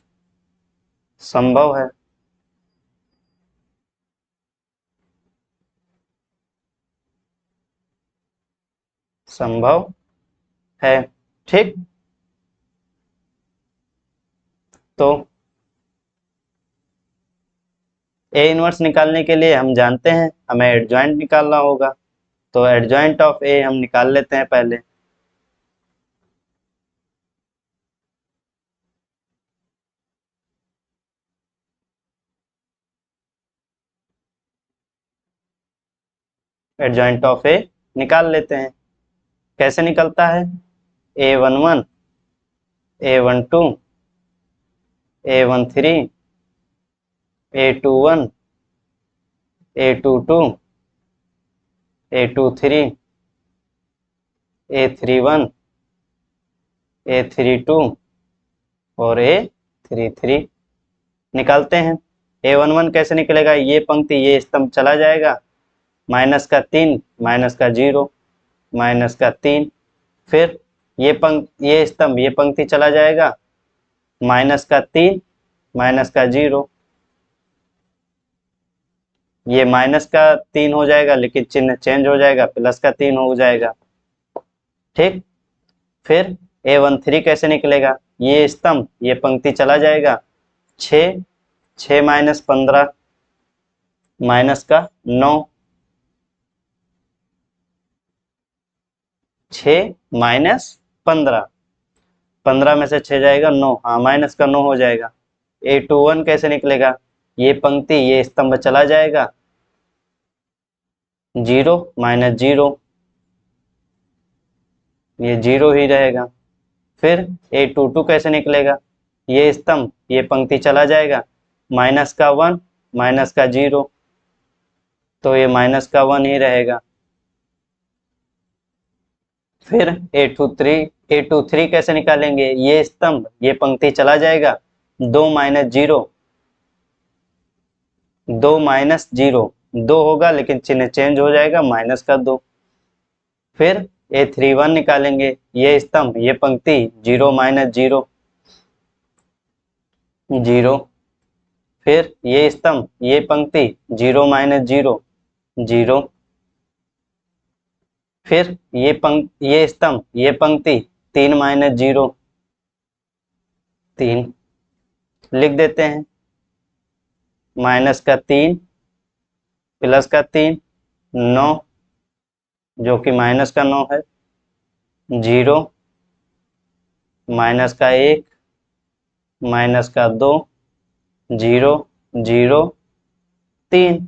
संभव है। संभव है, ठीक। तो ए इनवर्स निकालने के लिए हम जानते हैं हमें एडजॉइंट निकालना होगा, तो एडजॉइंट ऑफ ए हम निकाल लेते हैं पहले। एडजॉइंट ऑफ ए निकाल लेते हैं। कैसे निकलता है? A11 A12 A13 A21 A22 A23 A31 A32 और A33 निकालते हैं। A11 कैसे निकलेगा? ये पंक्ति, ये स्तंभ चला जाएगा, माइनस का 3 माइनस का 0 माइनस का 3, फिर ये स्तंभ, ये पंक्ति चला जाएगा, माइनस का 3 माइनस का 0, ये माइनस का 3 हो जाएगा लेकिन चिन्ह चेंज हो जाएगा, प्लस का 3 हो जाएगा, ठीक। फिर A13 कैसे निकलेगा? ये स्तंभ, ये पंक्ति चला जाएगा, 6 6 माइनस 15 माइनस का 9, 6 माइनस 15, 15 में से 6 जाएगा 9, हाँ माइनस का 9 हो जाएगा। A21 कैसे निकलेगा? ये पंक्ति, ये स्तंभ चला जाएगा, 0 माइनस 0, ये 0 ही रहेगा। फिर A22 कैसे निकलेगा? ये स्तंभ, ये पंक्ति चला जाएगा, माइनस का 1 माइनस का 0, तो ये माइनस का 1 ही रहेगा। फिर A23 कैसे निकालेंगे? ये स्तंभ, ये पंक्ति चला जाएगा, 2 माइनस 0, 2 माइनस 0, 2 होगा लेकिन चिन्ह चेंज हो जाएगा, माइनस का 2। फिर A31 निकालेंगे, ये स्तंभ, ये पंक्ति, 0 माइनस 0, 0। फिर ये स्तंभ, ये पंक्ति, 0 माइनस 0, 0। फिर ये स्तंभ, ये पंक्ति, 3 माइनस 0, 3 लिख देते हैं। माइनस का 3 प्लस का 3 9, जो कि माइनस का 9 है, 0 माइनस का 1, माइनस का 2, 0, 0, 3।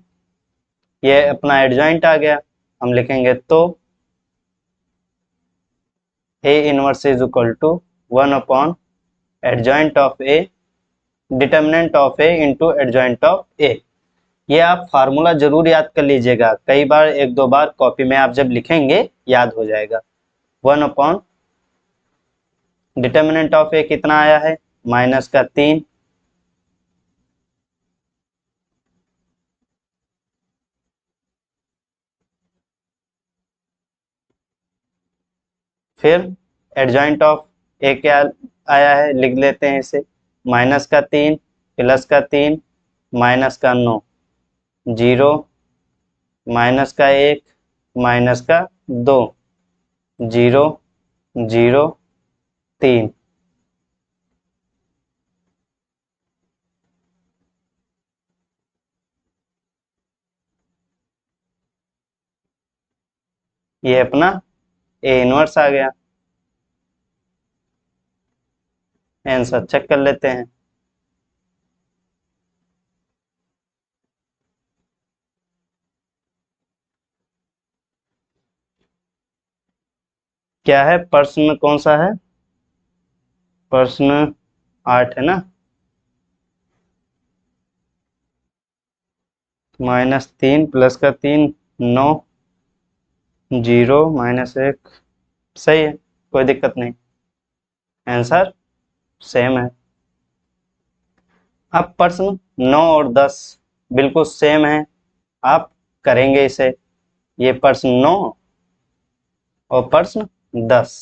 ये अपना एडजॉइंट आ गया। हम लिखेंगे तो A inverse is equal to 1 upon adjoint of A, determinant of A into adjoint of A। ये आप फार्मूला जरूर याद कर लीजिएगा, कई बार एक दो बार कॉपी में आप जब लिखेंगे याद हो जाएगा। 1 अपॉन डिटर्मिनेंट ऑफ ए कितना आया है, माइनस का 3, फिर एडजॉइंट ऑफ ए क्या आया है, लिख लेते हैं इसे, माइनस का 3 प्लस का 3 माइनस का 9, 0, माइनस का 1 माइनस का 2, 0, 0, 3। ये अपना ए इनवर्स आ गया। आंसर चेक कर लेते हैं। क्या है, प्रश्न कौन सा है, प्रश्न 8 है ना। -3 प्लस का 3 9, 0 -1, सही है, कोई दिक्कत नहीं, आंसर सेम है। अब प्रश्न 9 और 10 बिल्कुल सेम है, आप करेंगे इसे। ये प्रश्न 9 और प्रश्न 10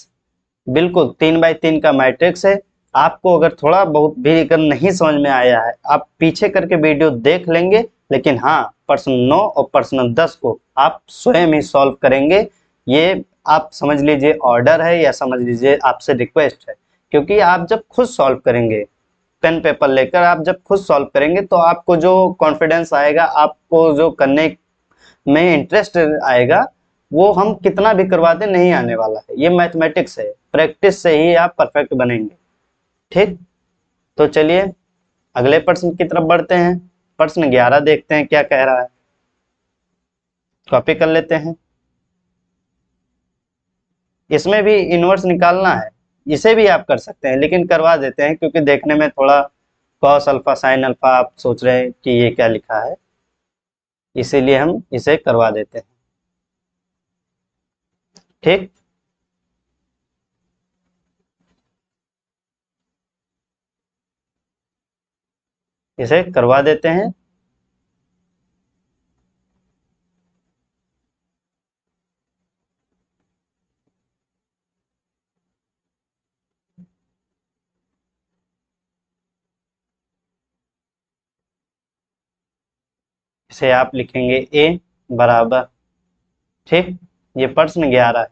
बिल्कुल 3x3 का मैट्रिक्स है। आपको अगर थोड़ा बहुत भी अगर नहीं समझ में आया है, आप पीछे करके वीडियो देख लेंगे, लेकिन हाँ, प्रश्न 9 और प्रश्न 10 को आप स्वयं ही सॉल्व करेंगे। ये आप समझ लीजिए ऑर्डर है, या समझ लीजिए आपसे रिक्वेस्ट है, क्योंकि आप जब खुद सॉल्व करेंगे, पेन पेपर लेकर आप जब खुद सॉल्व करेंगे, तो आपको जो कॉन्फिडेंस आएगा, आपको जो करने में इंटरेस्ट आएगा, वो हम कितना भी करवा दें नहीं आने वाला है। ये मैथमेटिक्स है, प्रैक्टिस से ही आप परफेक्ट बनेंगे। ठीक, तो चलिए अगले प्रश्न की तरफ बढ़ते हैं। प्रश्न 11 देखते हैं क्या कह रहा है, कॉपी कर लेते हैं। इसमें भी इनवर्स निकालना है, इसे भी आप कर सकते हैं, लेकिन करवा देते हैं क्योंकि देखने में थोड़ा कॉस अल्फा साइन अल्फा आप सोच रहे हैं कि ये क्या लिखा है, इसीलिए हम इसे करवा देते हैं। ठीक, इसे करवा देते हैं। इसे आप लिखेंगे ए बराबर, ठीक, ये प्रश्न 11 है,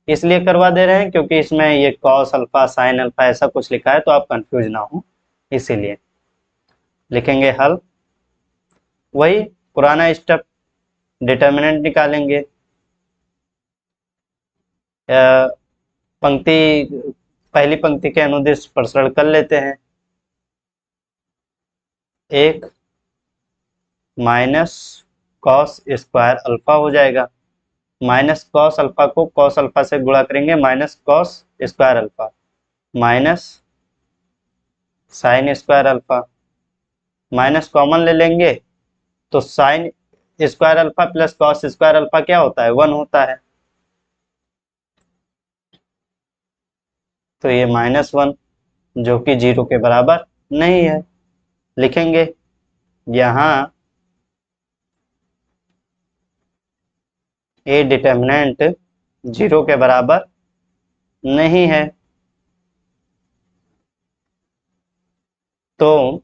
इसलिए करवा दे रहे हैं क्योंकि इसमें ये कॉस अल्फा साइन अल्फा ऐसा कुछ लिखा है, तो आप कंफ्यूज ना हो, इसीलिए लिखेंगे हल। वही पुराना स्टेप, डिटर्मिनेंट निकालेंगे। पंक्ति, पहली पंक्ति के अनुदिश प्रसरण कर लेते हैं। 1 माइनस कॉस स्क्वायर अल्फा हो जाएगा, माइनस कॉस अल्फा को कॉस अल्फा से गुणा करेंगे, minus cos square alpha, minus sine square alpha, minus common ले लेंगे तो sine square alpha plus cos square alpha क्या होता है, 1 होता है, तो ये -1 जो कि 0 के बराबर नहीं है। लिखेंगे यहाँ ए डिटर्मिनेंट 0 के बराबर नहीं है, तो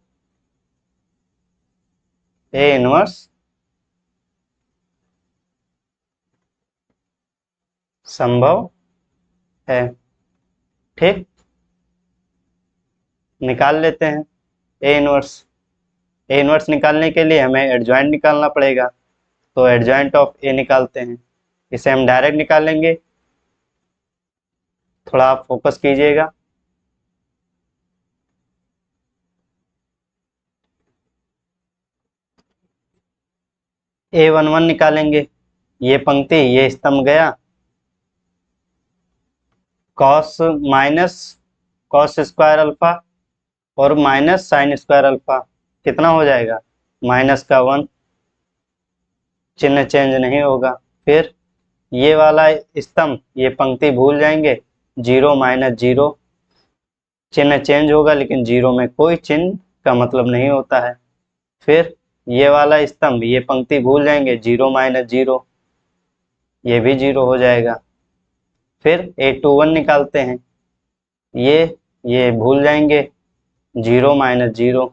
ए इनवर्स संभव है। ठीक, निकाल लेते हैं ए इनवर्स। ए इनवर्स निकालने के लिए हमें एडजॉइंट निकालना पड़ेगा, तो एडजॉइंट ऑफ ए निकालते हैं। इसे हम डायरेक्ट निकालेंगे, थोड़ा आप फोकस कीजिएगा। A11 निकालेंगे, ये पंक्ति ये स्तंभ गया, cos minus cos square alpha और माइनस साइन स्क्वायर अल्फा कितना हो जाएगा, -1, चिन्ह चेंज नहीं होगा। फिर ये वाला स्तंभ ये पंक्ति भूल जाएंगे, 0 -0, चिन्ह चेंज होगा लेकिन 0 में कोई चिन्ह का मतलब नहीं होता है। फिर ये वाला स्तंभ ये पंक्ति भूल जाएंगे, 0 -0, ये भी 0 हो जाएगा। फिर A21 निकालते हैं, ये भूल जाएंगे, 0 -0,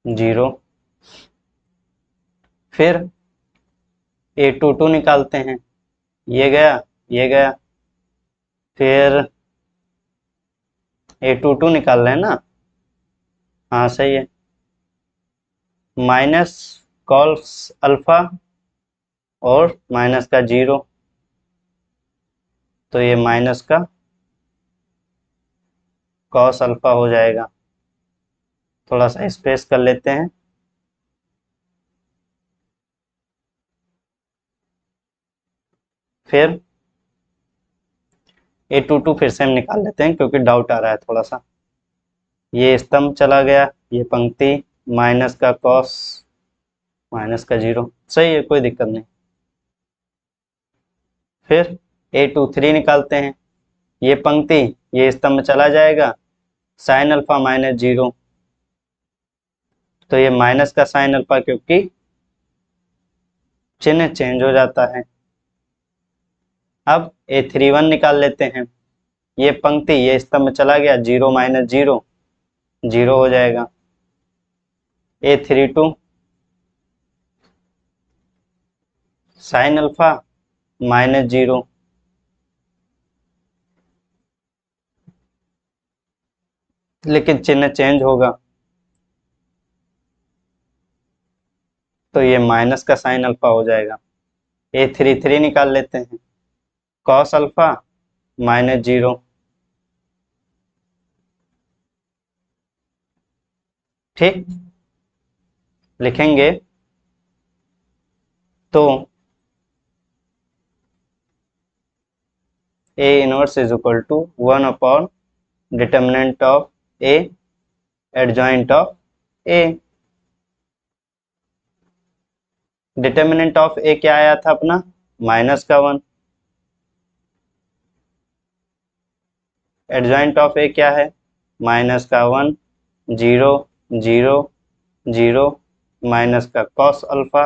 0। फिर A22 निकालते हैं, ये गया ये गया। फिर A22 निकाल रहे हैं ना, हाँ सही है, माइनस कॉस अल्फा और माइनस का 0, तो ये माइनस का कॉस अल्फा हो जाएगा। थोड़ा सा स्पेस कर लेते हैं। फिर A22 फिर से हम निकाल लेते हैं क्योंकि डाउट आ रहा है थोड़ा सा। ये स्तंभ चला गया, ये पंक्ति माइनस का कॉस माइनस का 0, सही है, कोई दिक्कत नहीं। फिर A23 निकालते हैं, ये पंक्ति ये स्तंभ चला जाएगा, साइन अल्फा -0, तो ये माइनस का साइन अल्फा क्योंकि चिन्ह चेंज हो जाता है। अब A31 निकाल लेते हैं, ये पंक्ति ये स्तंभ चला गया, 0 -0, 0 हो जाएगा। A32 साइन अल्फा -0, लेकिन चिन्ह चेंज होगा, तो ये माइनस का साइन अल्फा हो जाएगा। A33 निकाल लेते हैं, कॉस अल्फा -0, ठीक, लिखेंगे तो A inverse is equal to 1 upon determinant of A adjoint of A। Determinant of A क्या आया था अपना, -1। एडजॉइंट ऑफ A क्या है, -1, 0 0 0, माइनस का cos alpha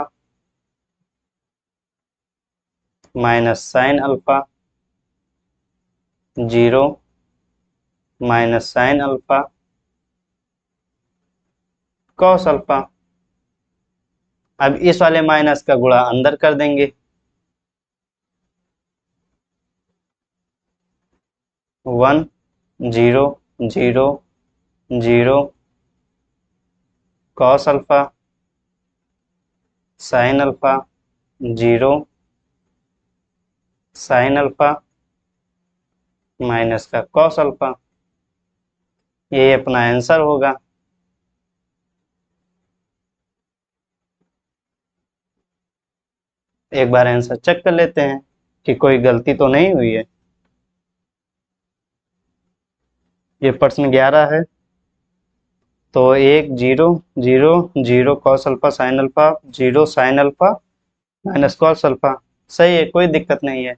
minus sine alpha, 0 minus sine alpha cos alpha. अब इस वाले माइनस का गुणा अंदर कर देंगे, 1 0 0 0 cos alpha sine alpha, 0 sine alpha minus का कॉस अल्फा, ये अपना आंसर होगा। एक बार आंसर चेक कर लेते हैं कि कोई गलती तो नहीं हुई है। ये प्रश्न 11 है, तो 1 0 0 0 cos alpha sine alpha, 0 sine alpha minus cos alpha, सही है, कोई दिक्कत नहीं है,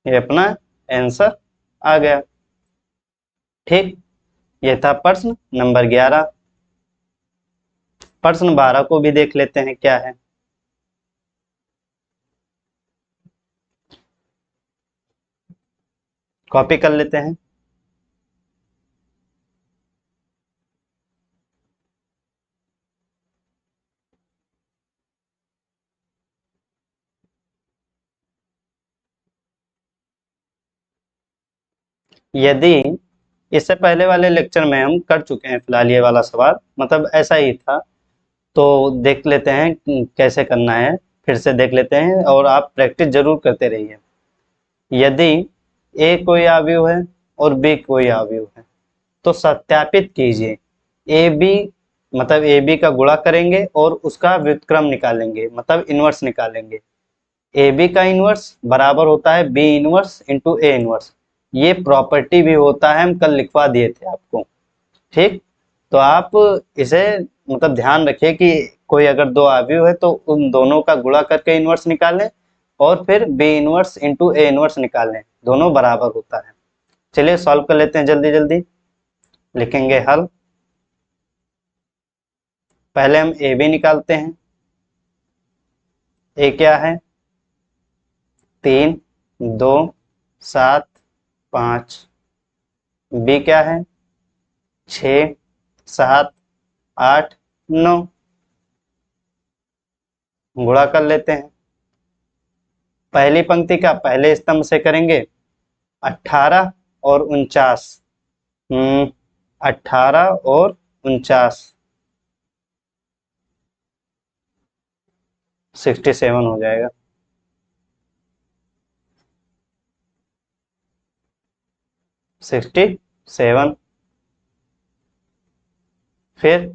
ये अपना आंसर आ गया। ठीक, ये था प्रश्न नंबर 11। प्रश्न 12 को भी देख लेते हैं क्या है। कॉपी कर लेते हैं। यदि इससे पहले वाले लेक्चर में हम कर चुके हैं फिलहाल ये वाला सवाल, मतलब ऐसा ही था, तो देख लेते हैं कैसे करना है, फिर से देख लेते हैं और आप प्रैक्टिस जरूर करते रहिए। यदि ए कोई अवयव है और बी कोई अवयव है तो सत्यापित कीजिए ए बी मतलब ए बी का गुणा करेंगे और उसका व्युत्क्रम निकालेंगे, मतलब इनवर्स निकालेंगे। ए बी का इनवर्स बराबर होता है B inverse into A inverse. ये प्रॉपर्टी भी होता है, हम कल लिखवा दिए थे आपको। ठीक, तो आप इसे मतलब ध्यान रखिए कि कोई अगर दो अवयव है तो उन दोनों का गुणा करके इनवर्स निकालें और फिर B inverse into A inverse निकालें, दोनों बराबर होता है। चलिए सॉल्व कर लेते हैं जल्दी जल्दी। लिखेंगे हल। पहले हम ए बी निकालते हैं। ए क्या है? 3, 2, 7, 5। बी क्या है? 6, 7, 8, 9। गुणा कर लेते हैं। पहली पंक्ति का पहले स्तंभ से करेंगे 18 और 49। 18 और 49 67 हो जाएगा। 67। फिर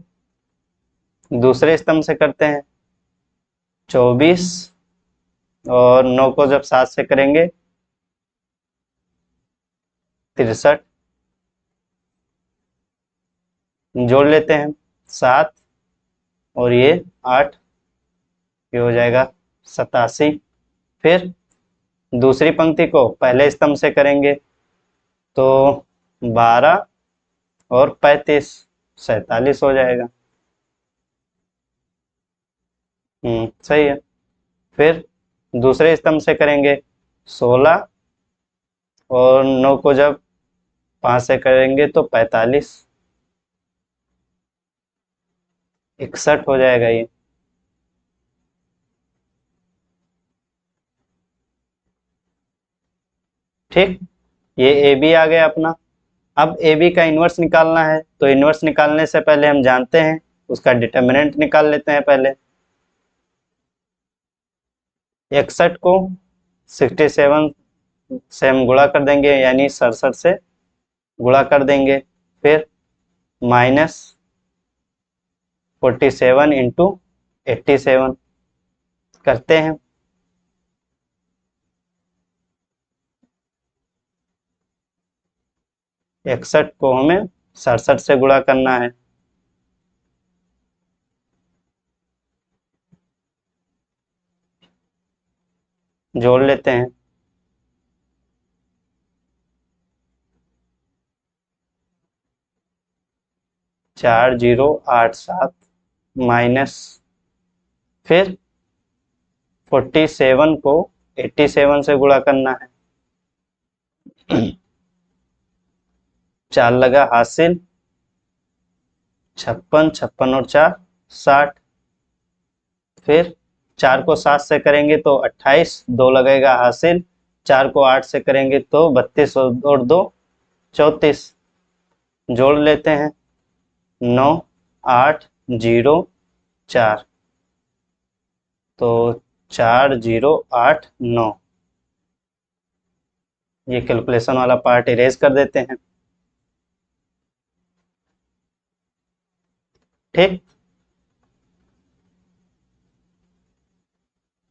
दूसरे स्तंभ से करते हैं 24 और 9 को जब 7 से करेंगे 63। जोड़ लेते हैं 7 और ये 8, ये हो जाएगा 87। फिर दूसरी पंक्ति को पहले स्तंभ से करेंगे तो 12 और 35 47 हो जाएगा। सही है। फिर दूसरे स्तंभ से करेंगे 16 और 9 को जब 5 से करेंगे तो 45 61 हो जाएगा ये। ठीक, ये ए बी आ गया अपना। अब ए बी का इन्वर्स निकालना है, तो इन्वर्स निकालने से पहले हम जानते हैं उसका डिटर्मिनेंट निकाल लेते हैं पहले। 61 को 67 से हम गुणा कर देंगे, यानी 67 से गुणा कर देंगे। फिर माइनस 47 इंटू 87 करते हैं। इकसठ को हमें 67 से गुणा करना है। जोड़ लेते हैं 4087 माइनस, फिर 47 को 87 से गुणा करना है। 4 लगा हासिल, 56, 56 और 4 60। फिर 4 को 7 से करेंगे तो 28, 2 लगेगा हासिल। 4 को 8 से करेंगे तो 32 और 2 34। जोड़ लेते हैं 9, 8, 0, 4, तो 4, 0, 8, 9। ये कैलकुलेशन वाला पार्ट इरेज कर देते हैं। ठीक,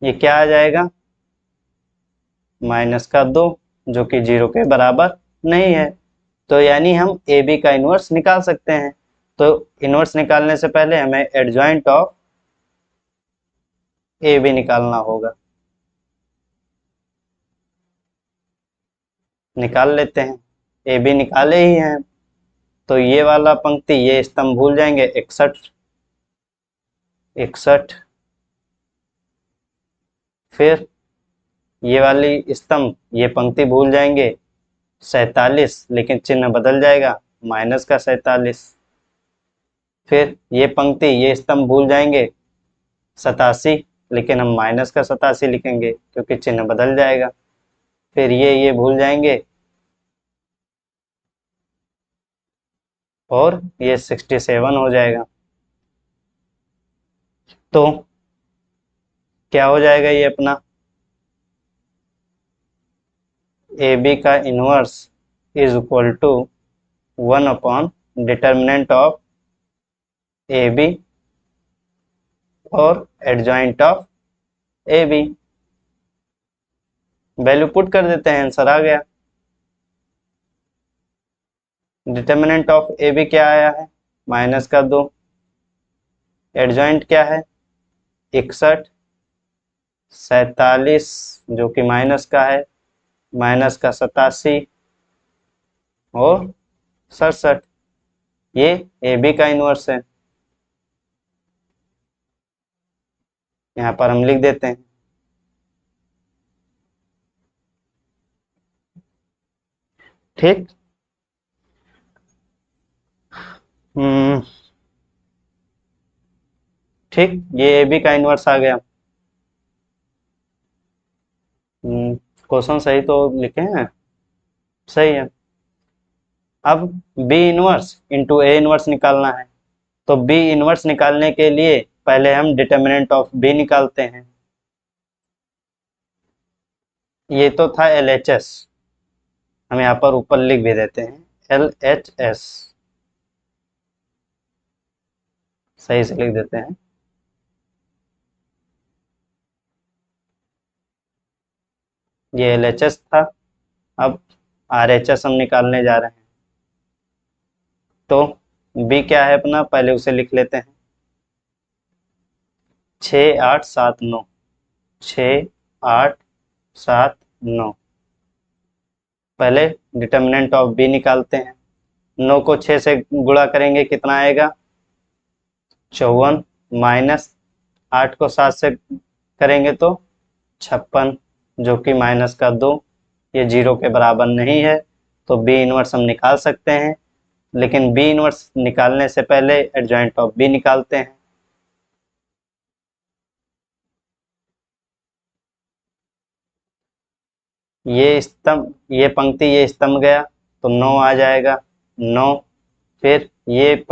ये क्या आ जाएगा? माइनस का 2, जो कि 0 के बराबर नहीं है। तो यानी हम ए बी का इन्वर्स निकाल सकते हैं। तो इन्वर्स निकालने से पहले हमें एडजॉइंट ऑफ ए बी निकालना होगा। निकाल लेते हैं। ए बी निकाले ही हैं, तो ये वाला पंक्ति ये स्तंभ भूल जाएंगे 61, 61। फिर ये वाली स्तंभ ये पंक्ति भूल जाएंगे 47, लेकिन चिन्ह बदल जाएगा माइनस का 47। फिर ये पंक्ति ये स्तंभ भूल जाएंगे 87, लेकिन हम माइनस का 87 लिखेंगे क्योंकि चिन्ह बदल जाएगा। फिर ये भूल जाएंगे और ये 67 हो जाएगा। तो क्या हो जाएगा ये अपना? ए बी का inverse is equal to 1 upon determinant of A B और adjoint of A B. Value put कर देते हैं, आंसर आ गया। डिटर्मिनेंट ऑफ ए बी क्या आया है, -2। एडजॉइंट क्या है, 61, 47 जो कि माइनस का है, माइनस का 87 और 67। ये ए बी का इनवर्स है, यहाँ पर हम लिख देते हैं। ठीक। हम्म, ठीक, ये ए बी का इनवर्स आ गया। क्वेश्चन सही तो लिखे हैं, सही है। अब B inverse into A inverse निकालना है, तो बी इनवर्स निकालने के लिए पहले हम डिटर्मिनेंट ऑफ बी निकालते हैं। ये तो था एल एच एस, हम यहाँ पर ऊपर लिख भी देते हैं एल एच एस, सही से लिख देते हैं। ये एल एच एस था, अब आर एच एस हम निकालने जा रहे हैं। तो बी क्या है अपना, पहले उसे लिख लेते हैं। 6 8 7 9, 6 8 7 9। पहले डिटर्मिनेंट ऑफ बी निकालते हैं। 9 को 6 से गुणा करेंगे कितना आएगा, 54, माइनस 8 को 7 से करेंगे तो 56, जो कि -2। ये 0 के बराबर नहीं है, तो बी इनवर्स हम निकाल सकते हैं, लेकिन बी इनवर्स निकालने से पहले एडजॉइंट ऑफ बी निकालते हैं। ये स्तंभ, ये पंक्ति, ये स्तंभ गया तो 9 आ जाएगा, 9। फिर ये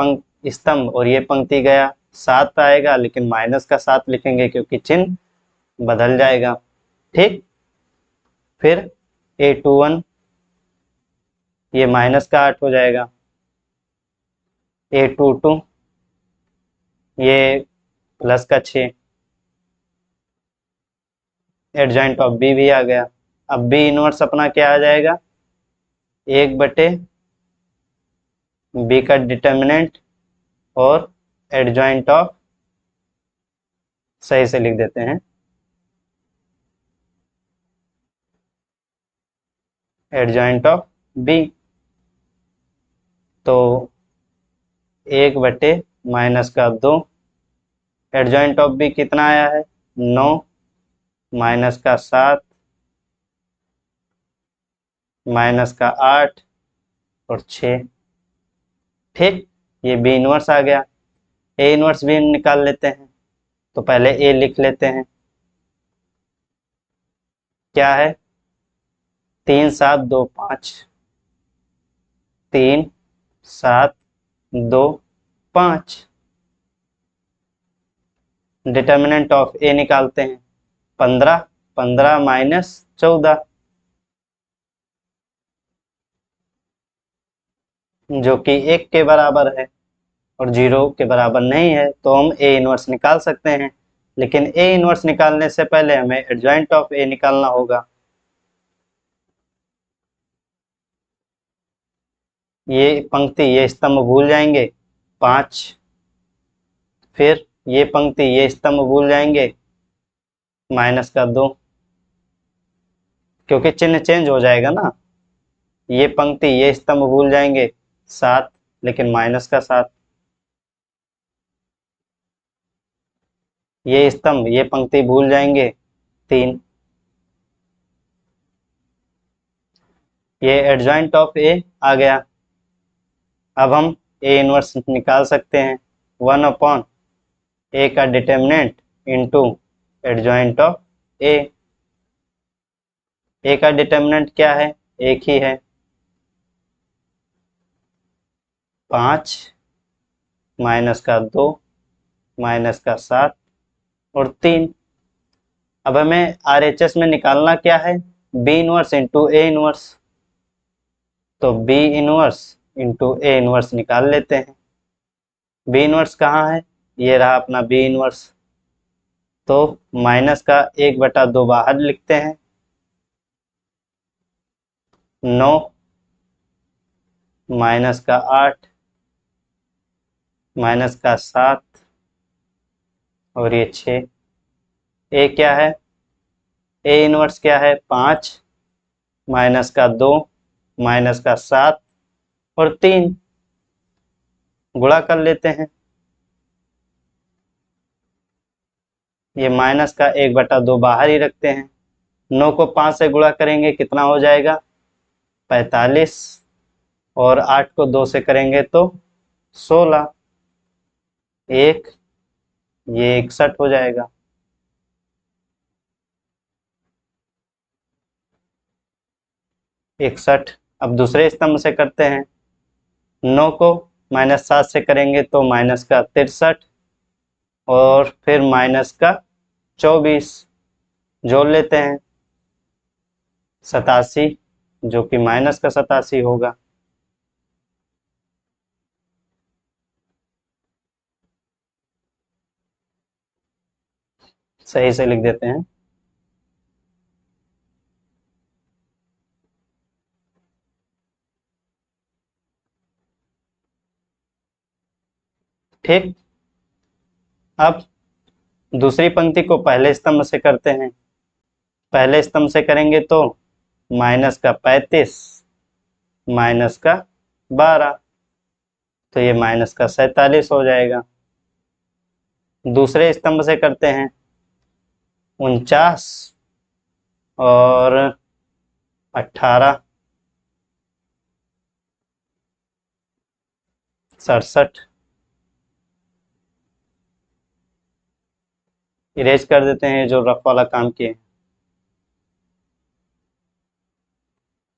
स्तंभ और ये पंक्ति गया, 7 आएगा, लेकिन माइनस का 7 लिखेंगे क्योंकि चिन्ह बदल जाएगा। ठीक। फिर A21, ये माइनस का 8 हो जाएगा। A22, ये प्लस का 6। एडजॉइंट ऑफ बी भी आ गया। अब बी इनवर्स अपना क्या आ जाएगा, 1/, बी का डिटर्मिनेंट और एडजॉइंट ऑफ, सही से लिख देते हैं, एडजॉइंट ऑफ बी। तो 1/, -2। एडजॉइंट ऑफ बी कितना आया है, 9, माइनस का 7, माइनस का 8 और 6। ठीक। ये बी इनवर्स आ गया। ए इनवर्स भी निकाल लेते हैं, तो पहले ए लिख लेते हैं। क्या है, 3 7 2 5, 3 7 2 5। डिटर्मिनेंट ऑफ ए निकालते हैं, 15, 15 माइनस 14, जो कि 1 के बराबर है और 0 के बराबर नहीं है, तो हम ए इनवर्स निकाल सकते हैं। लेकिन ए इनवर्स निकालने से पहले हमें एडजॉइंट ऑफ ए निकालना होगा। ये पंक्ति, ये स्तंभ भूल जाएंगे, 5। फिर ये पंक्ति, ये स्तंभ भूल जाएंगे, -2, क्योंकि चिन्ह चेंज हो जाएगा ना। ये पंक्ति, ये स्तंभ भूल जाएंगे, 7, लेकिन माइनस का 7। ये स्तंभ, ये पंक्ति भूल जाएंगे, 3। ये एडजॉइंट ऑफ ए आ गया। अब हम ए इनवर्स निकाल सकते हैं, 1 ए का डिटर्मिनेंट इंटू एडजॉइंट ऑफ ए। ए का डिटर्मिनेंट क्या है, एक ही है, 5, माइनस का 2, माइनस का 7 और 3। अब हमें RHS में निकालना क्या है, B inverse into A inverse. तो B inverse into A inverse निकाल लेते हैं। बी इनवर्स कहाँ है, ये रहा अपना बी इनवर्स। तो माइनस का 1/2 बाहर लिखते हैं, 9 माइनस का 8 माइनस का 7 और ये 6। ए क्या है, ए इनवर्स क्या है, 5 माइनस का 2 माइनस का 7 और 3। गुणा कर लेते हैं, ये माइनस का 1/2 बाहर ही रखते हैं। 9 को 5 से गुणा करेंगे कितना हो जाएगा, 45 और 8 को 2 से करेंगे तो 16, एक ये 61 हो जाएगा। इकसठ। अब दूसरे स्तंभ से करते हैं, 9 को -7 से करेंगे तो माइनस का 63 और फिर माइनस का 24 जोड़ लेते हैं, 87 जो कि माइनस का 87 होगा। सही से लिख देते हैं। ठीक, अब दूसरी पंक्ति को पहले स्तंभ से करते हैं। पहले स्तंभ से करेंगे तो माइनस का 35 माइनस का 12 तो ये माइनस का 47 हो जाएगा। दूसरे स्तंभ से करते हैं, 49 और 18 67 इरेज कर देते हैं जो रफ वाला काम किए।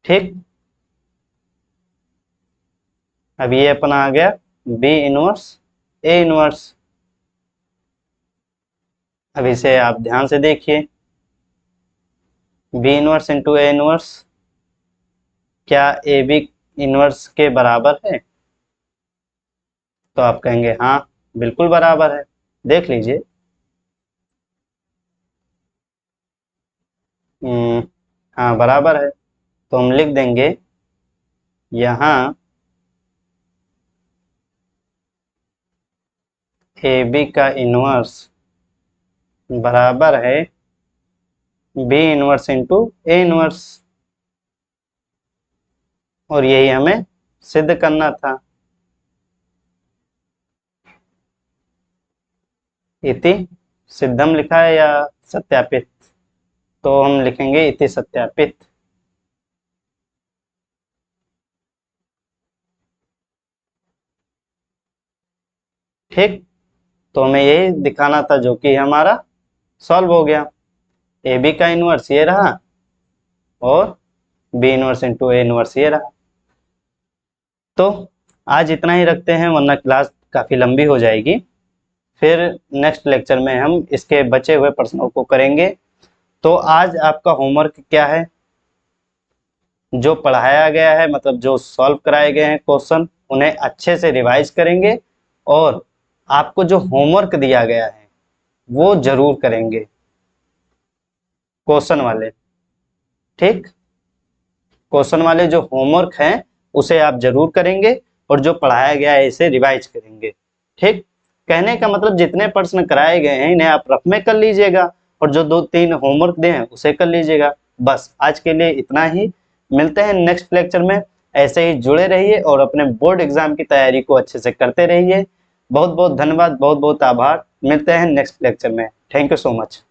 ठीक, अब ये अपना आ गया बी इनवर्स ए इनवर्स। अब इसे आप ध्यान से देखिए, B inverse into A inverse क्या ए बी इनवर्स के बराबर है, तो आप कहेंगे हाँ बिल्कुल बराबर है। देख लीजिए, हाँ बराबर है। तो हम लिख देंगे यहाँ ए बी का इनवर्स बराबर है B inverse into A inverse, और यही हमें सिद्ध करना था। इति सिद्धम लिखा है या सत्यापित, तो हम लिखेंगे इति सत्यापित। ठीक, तो हमें यही दिखाना था जो कि हमारा सॉल्व हो गया। ए बी का इनवर्स ये रहा और B inverse into A inverse ये रहा। तो आज इतना ही रखते हैं वरना क्लास काफ़ी लंबी हो जाएगी। फिर नेक्स्ट लेक्चर में हम इसके बचे हुए प्रश्नों को करेंगे। तो आज आपका होमवर्क क्या है, जो पढ़ाया गया है मतलब जो सॉल्व कराए गए हैं क्वेश्चन उन्हें अच्छे से रिवाइज करेंगे और आपको जो होमवर्क दिया गया है वो जरूर करेंगे क्वेश्चन वाले। ठीक, क्वेश्चन वाले जो होमवर्क हैं उसे आप जरूर करेंगे और जो पढ़ाया गया है इसे रिवाइज करेंगे। ठीक, कहने का मतलब जितने प्रश्न कराए गए हैं इन्हें आप रफ में कर लीजिएगा और जो 2-3 होमवर्क दे हैं उसे कर लीजिएगा। बस आज के लिए इतना ही, मिलते हैं नेक्स्ट लेक्चर में। ऐसे ही जुड़े रहिए और अपने बोर्ड एग्जाम की तैयारी को अच्छे से करते रहिए। बहुत बहुत धन्यवाद, बहुत बहुत आभार। मिलते हैं नेक्स्ट लेक्चर में। Thank you so much.